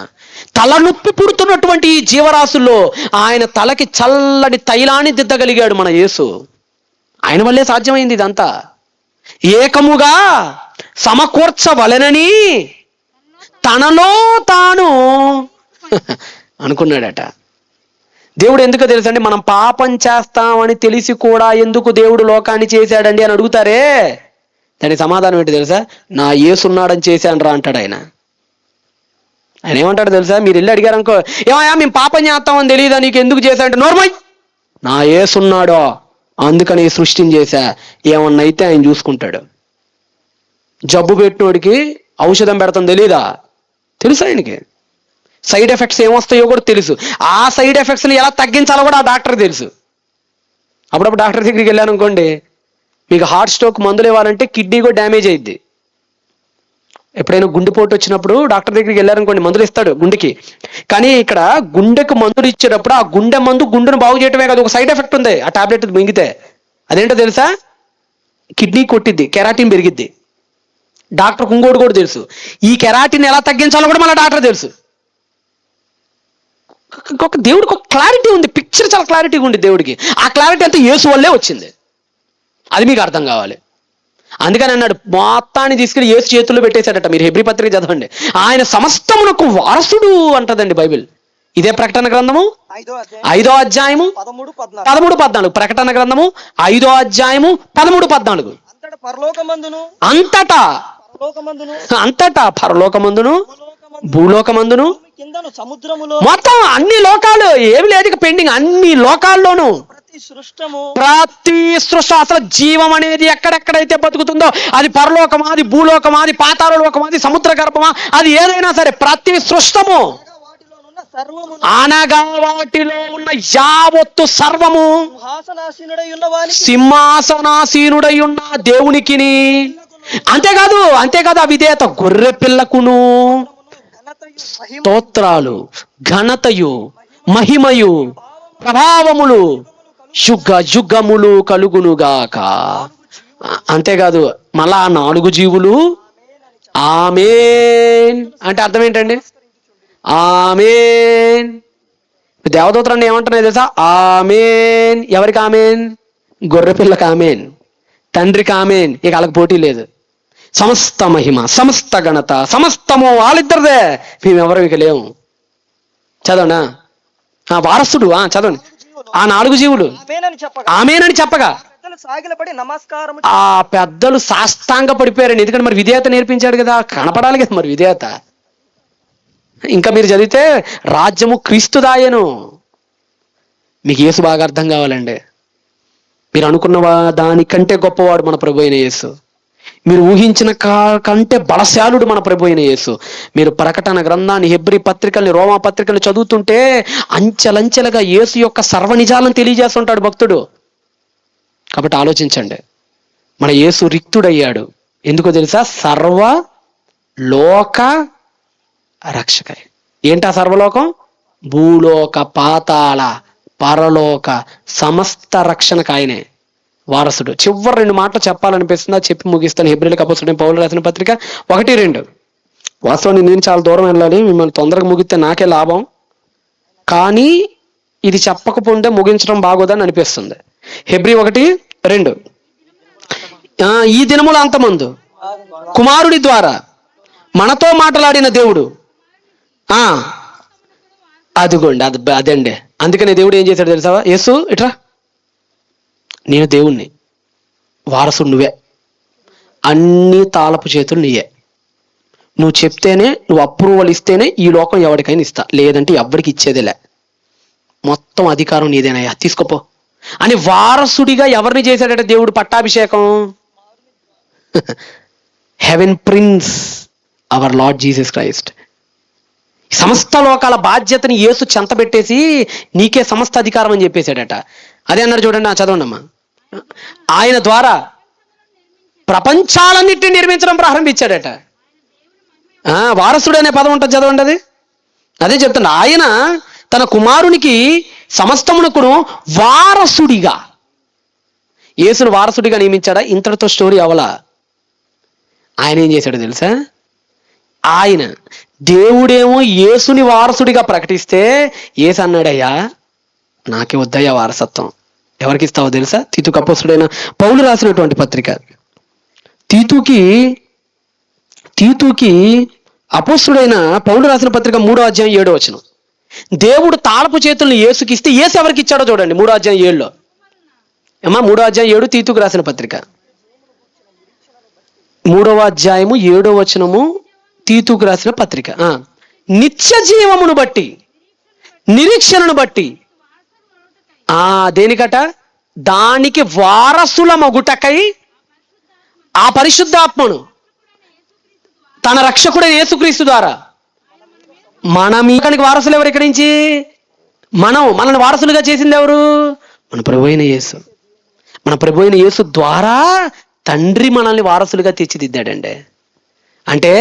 Speaker 1: తలనొప్పి పుడుతున్నటువంటి ఈ జీవరాశుల్లో ఆయన తలకి చల్లటి తైలాన్ని దిద్దగలిగాడు మన యేసు. ఆయన వల్లే సాధ్యమైంది ఇదంతా. ఏకముగా సమకూర్చవలెనని తనలో తాను అనుకున్నాడట. దేవుడు ఎందుకో తెలుసండి? మనం పాపం చేస్తామని తెలిసి కూడా ఎందుకు దేవుడు లోకాన్ని చేశాడండి అని అడుగుతారే, దానికి సమాధానం ఏంటి తెలుసా? నా యేసున్నాడని చేశాను రా అంటాడు ఆయన. ఆయన ఏమంటాడు తెలుసా? మీరు వెళ్ళి అడిగారు అనుకో, ఏమయ్యా మేము పాపం చేస్తామని తెలియదా, నీకు ఎందుకు చేశాడంటే, నోర్మై నా యేసున్నాడో అందుకని సృష్టిని చేశా. ఏమన్నా అయితే ఆయన చూసుకుంటాడు. జబ్బు పెట్టినోడికి ఔషధం పెడతాం తెలీదా? తెలుసు ఆయనకి. సైడ్ ఎఫెక్ట్స్ ఏమొస్తాయో కూడా తెలుసు. ఆ సైడ్ ఎఫెక్ట్స్ని ఎలా తగ్గించాలో కూడా ఆ డాక్టర్ తెలుసు. అప్పుడప్పుడు డాక్టర్ దగ్గరికి వెళ్ళాను అనుకోండి, మీకు హార్ట్ స్ట్రోక్ మందులు ఇవ్వాలంటే కిడ్నీ కూడా డ్యామేజ్ అయ్యిద్ది. ఎప్పుడైనా గుండెపోటు వచ్చినప్పుడు డాక్టర్ దగ్గరికి వెళ్ళారనుకోండి, మందులు ఇస్తాడు గుండెకి. కానీ ఇక్కడ గుండెకు మందులు ఇచ్చేటప్పుడు ఆ గుండె మందు గుండెను బాగు చేయటమే కాదు, ఒక సైడ్ ఎఫెక్ట్ ఉంది. ఆ టాబ్లెట్ మింగితే అదేంటో తెలుసా? కిడ్నీ కొట్టిద్ది, కెరాటిన్ పెరిగిద్ది. డాక్టర్కి ఇంకోటి కూడా తెలుసు, ఈ కెరాటిన్ ఎలా తగ్గించాలో కూడా మళ్ళీ డాక్టర్ తెలుసు. ఒక దేవుడికి ఒక క్లారిటీ ఉంది, పిక్చర్ చాలా క్లారిటీగా ఉంది దేవుడికి. ఆ క్లారిటీ అంతా యేసు వల్లే వచ్చింది. అది మీకు అర్థం కావాలి. అందుకని అన్నాడు, మొత్తాన్ని తీసుకెళ్లి యేసు చేతుల్లో పెట్టేశాడట. మీరు హెబ్రీ పత్రిక చదవండి. ఆయన సమస్తమునకు వారసుడు అంటదండి బైబిల్. ఇదే ప్రకటన గ్రంథము 5వ అధ్యాయము 13-14. ప్రకటన గ్రంథము 5వ అధ్యాయము 13-14. అంతటా పరలోకమందును భూలోకమందును మొత్తం అన్ని లోకాలు ఏమి లేదు పెండింగ్. అన్ని లోకాల్లోనూ ప్రతి సృష్టి, అసలు జీవం అనేది ఎక్కడెక్కడైతే బతుకుతుందో అది పరలోకమా, అది భూలోకమా, అది పాతాళ లోకమా, అది సముద్ర గర్భమా, అది ఏదైనా సరే ప్రతి సృష్టము అనగా వాటిలో ఉన్న యావత్తు సర్వము సింహాసనాసీనుడై ఉన్న దేవునికిని. అంతేకాదు ఆ విధేయత గొర్రె పిల్లకును స్తోత్రాలు, ఘనతయు, మహిమయు, ప్రభావములు యుగ యుగములు కలుగునుగాక. అంతేకాదు మళ్ళా 4 జీవులు ఆమేన్ అంటే అర్థం ఏంటండి? ఆమేన్. దేవదూతలన్నీ ఏమంటున్నాయి తెలుసా? ఆమేన్. ఎవరికి ఆమేన్? గొర్రె పిల్లకి ఆమేన్, తండ్రికి ఆమేన్. ఇక వాళ్ళకి పోటీ లేదు. సమస్త మహిమ, సమస్త ఘనత, సమస్తము వాళ్ళిద్దరిదే. మేమెవరం ఇక లేవు. చదవనా? వారసుడు చదవండి. ఆ 4 జీవులు ఆమేనని చెప్పగా
Speaker 3: పెద్దలు సాగిలపడి నమస్కారం
Speaker 1: ఆ పెద్దలు సాష్టాంగ పడిపోయారండి. ఎందుకంటే మరి విధేయత నేర్పించాడు కదా, కనపడాలి కదా మరి విధేయత. ఇంకా మీరు చదివితే రాజ్యము క్రీస్తుదాయను. మీకు యేసు బాగా అర్థం కావాలండి. మీరు అనుకున్న దానికంటే గొప్పవాడు మన ప్రభు అయిన యేసు. మీరు ఊహించిన కంటే బలశాలుడు మన ప్రభు అయిన యేసు. మీరు ప్రకటన గ్రంథాన్ని, హెబ్రీ పత్రికల్ని, రోమా పత్రికల్ని చదువుతుంటే అంచెలంచెలుగా యేసు యొక్క సర్వనిజాలను తెలియజేస్తుంటాడు భక్తుడు. కాబట్టి ఆలోచించండి, మన యేసు రిక్తుడయ్యాడు. ఎందుకో తెలుసా? సర్వ లోక రక్షకై. ఏంటా సర్వలోకం? భూలోక, పాతాళ, పరలోక సమస్త రక్షణకు ఆయనే వారసుడు. చివరి 2 మాటలు చెప్పాలనిపిస్తుందా? చెప్పి ముగిస్తాను. హెబ్రీయులకు అపోస్తలుడైన పౌలు రాసిన పత్రిక 1-2. వాస్తవానికి నేను చాలా దూరం వెళ్ళాలి, మిమ్మల్ని తొందరగా ముగిస్తే నాకే లాభం. కానీ ఇది చెప్పకపోతే ముగించడం బాగోదని అనిపిస్తుంది. హెబ్రీ 1:2. ఈ దినముల అంతమందు కుమారుడి ద్వారా మనతో మాట్లాడిన దేవుడు. అదిగోండి, అదండి. అందుకనే దేవుడు ఏం చేశాడు తెలుసా? యేసు ఇట్రా, నేను దేవుణ్ణి, వారసుడు నువ్వే, అన్ని తాళపు చేతులు నీయే. నువ్వు చెప్తేనే, నువ్వు అప్రూవల్ ఇస్తేనే ఈ లోకం ఎవరికైనా ఇస్తా, లేదంటే ఎవరికి ఇచ్చేదేలే. మొత్తం అధికారం నీదేనయ్యా, తీసుకోపో అని వారసుడిగా ఎవరిని చేశాడట దేవుడు? పట్టాభిషేకం. Heaven prince our lord Jesus Christ. సమస్త లోకాల బాధ్యతని యేసు చెంతబెట్టేసి నీకే సమస్త అధికారం అని చెప్పేశాడట. అదే అన్నారు చూడండి, చదవండి అమ్మా. ఆయన ద్వారా ప్రపంచాలన్నిటిని నిర్మించడం ప్రారంభించాడట. వారసుడు అనే పదం ఉంటుంది, చదవండి అది. అదే చెప్తున్నా, ఆయన తన కుమారునికి సమస్తమునకును వారసుడిగా, యేసును వారసుడిగా నియమించాడా? ఇంతటితో స్టోరీ అవలా. ఆయన ఏం చేశాడో తెలుసా? ఆయన దేవుడేమో యేసుని వారసుడిగా ప్రకటిస్తే యేసు అన్నాడయ్యా, నాకే వద్దయ్యా వారసత్వం. ఎవరికి ఇస్తావో తెలుసా? తీతుకు అపోస్తలుడైన పౌలు రాసినటువంటి పత్రిక. తీతుకి అపోస్తలుడైన పౌలు రాసిన పత్రిక 3:7. దేవుడు తాళపు చేతులను యేసుకి ఇస్తే యేసు ఎవరికి ఇచ్చాడో చూడండి. 3:7 అమ్మా, 3:7 తీతుకు రాసిన పత్రిక 3:7 తీతుకు రాసిన పత్రిక. నిత్య జీవమును బట్టి, నిరీక్షణను బట్టి, దేనికట? దానికి వారసుల మగుటకై ఆ పరిశుద్ధాత్మను తన రక్షకుడైన యేసుక్రీస్తు ద్వారా మనకి వారసులు ఎవరు? ఇక్కడి నుంచి మనల్ని వారసులుగా చేసింది ఎవరు? మన ప్రభు అయిన యేసు. మన ప్రభు అయిన యేసు ద్వారా తండ్రి మనల్ని వారసులుగా తీర్చిదిద్దాడండి. అంటే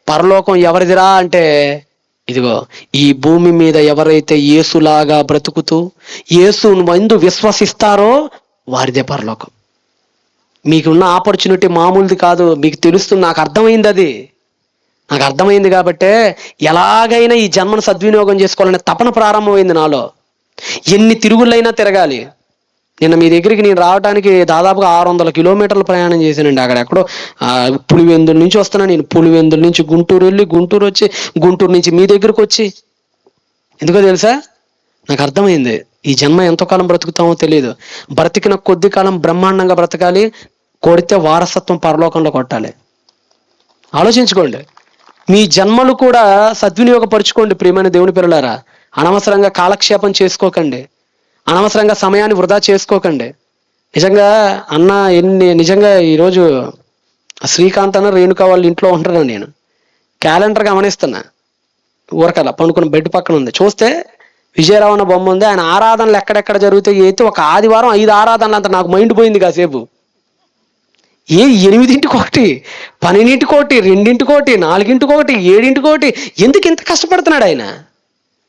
Speaker 1: పరలోకం ఎవరిదిరా అంటే, ఇదిగో ఈ భూమి మీద ఎవరైతే యేసులాగా బ్రతుకుతూ యేసు మందు విశ్వసిస్తారో వారిదే పరలోకం. మీకున్న ఆపర్చునిటీ మామూలుది కాదు. మీకు తెలుస్తుంది, నాకు అర్థమైంది. అది నాకు అర్థమైంది కాబట్టే ఎలాగైనా ఈ జన్మను సద్వినియోగం చేసుకోవాలనే తపన ప్రారంభమైంది నాలో. ఎన్ని తిరుగులైనా తిరగాలి. నిన్న మీ దగ్గరికి నేను రావడానికి దాదాపుగా 600 కిలోమీటర్లు ప్రయాణం చేశానండి. అక్కడెక్కడో పులివెందుల నుంచి వస్తున్నా నేను. పులివెందుల నుంచి గుంటూరు వెళ్ళి, గుంటూరు వచ్చి, గుంటూరు నుంచి మీ దగ్గరకు వచ్చి. ఎందుకో తెలుసా? నాకు అర్థమైంది, ఈ జన్మ ఎంతో కాలం బ్రతుకుతామో తెలియదు. బ్రతికిన కొద్ది కాలం బ్రహ్మాండంగా బ్రతకాలి. కొడితే వారసత్వం పరలోకంలో కొట్టాలి. ఆలోచించుకోండి. మీ జన్మలు కూడా సద్వినియోగపరుచుకోండి ప్రియమైన దేవుని పిల్లలారా. అనవసరంగా కాలక్షేపం చేసుకోకండి. అనవసరంగా సమయాన్ని వృధా చేసుకోకండి. నిజంగా నిజంగా ఈరోజు శ్రీకాంత్ అన్న రేణుక వాళ్ళ ఇంట్లో ఉంటున్నాను నేను. క్యాలెండర్ గమనిస్తున్నా, ఊరకలా పండుకున్న బెడ్ పక్కన ఉంది. చూస్తే విజయరావు అన్న బొమ్మ ఉంది. ఆయన ఆరాధనలు ఎక్కడెక్కడ జరుగుతాయి అయితే ఒక ఆదివారం 5 ఆరాధనలు అంత. నాకు మైండ్ పోయింది కాసేపు. 8ంటికి 1, 12ంటికి 1, 2ంటికి 1, 4ంటికి 1, 7ంటికి 1. ఎందుకు ఇంత కష్టపడుతున్నాడు ఆయన?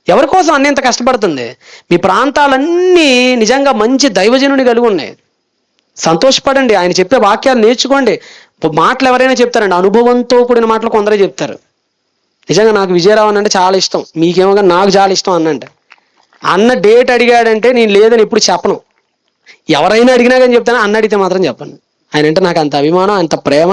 Speaker 1: ఎవరి కోసం అన్ని ఇంత కష్టపడుతుంది? మీ ప్రాంతాలన్నీ నిజంగా మంచి దైవజనుని కలిగి ఉన్నాయి. సంతోషపడండి. ఆయన చెప్పే వాక్యాలు నేర్చుకోండి. మాటలు ఎవరైనా చెప్తారండి, అనుభవంతో కూడిన మాటలు కొందరే చెప్తారు. నిజంగా నాకు విజయరావు అంటే చాలా ఇష్టం. మీకేమో కానీ నాకు చాలా ఇష్టం అన్నంటే. అన్న డేట్ అడిగాడంటే నేను లేదని ఎప్పుడు చెప్పను. ఎవరైనా అడిగినా కానీ చెప్తాను, అన్న అడిగితే మాత్రం చెప్పను. ఆయన అంటే నాకు అంత అభిమానం, అంత ప్రేమ.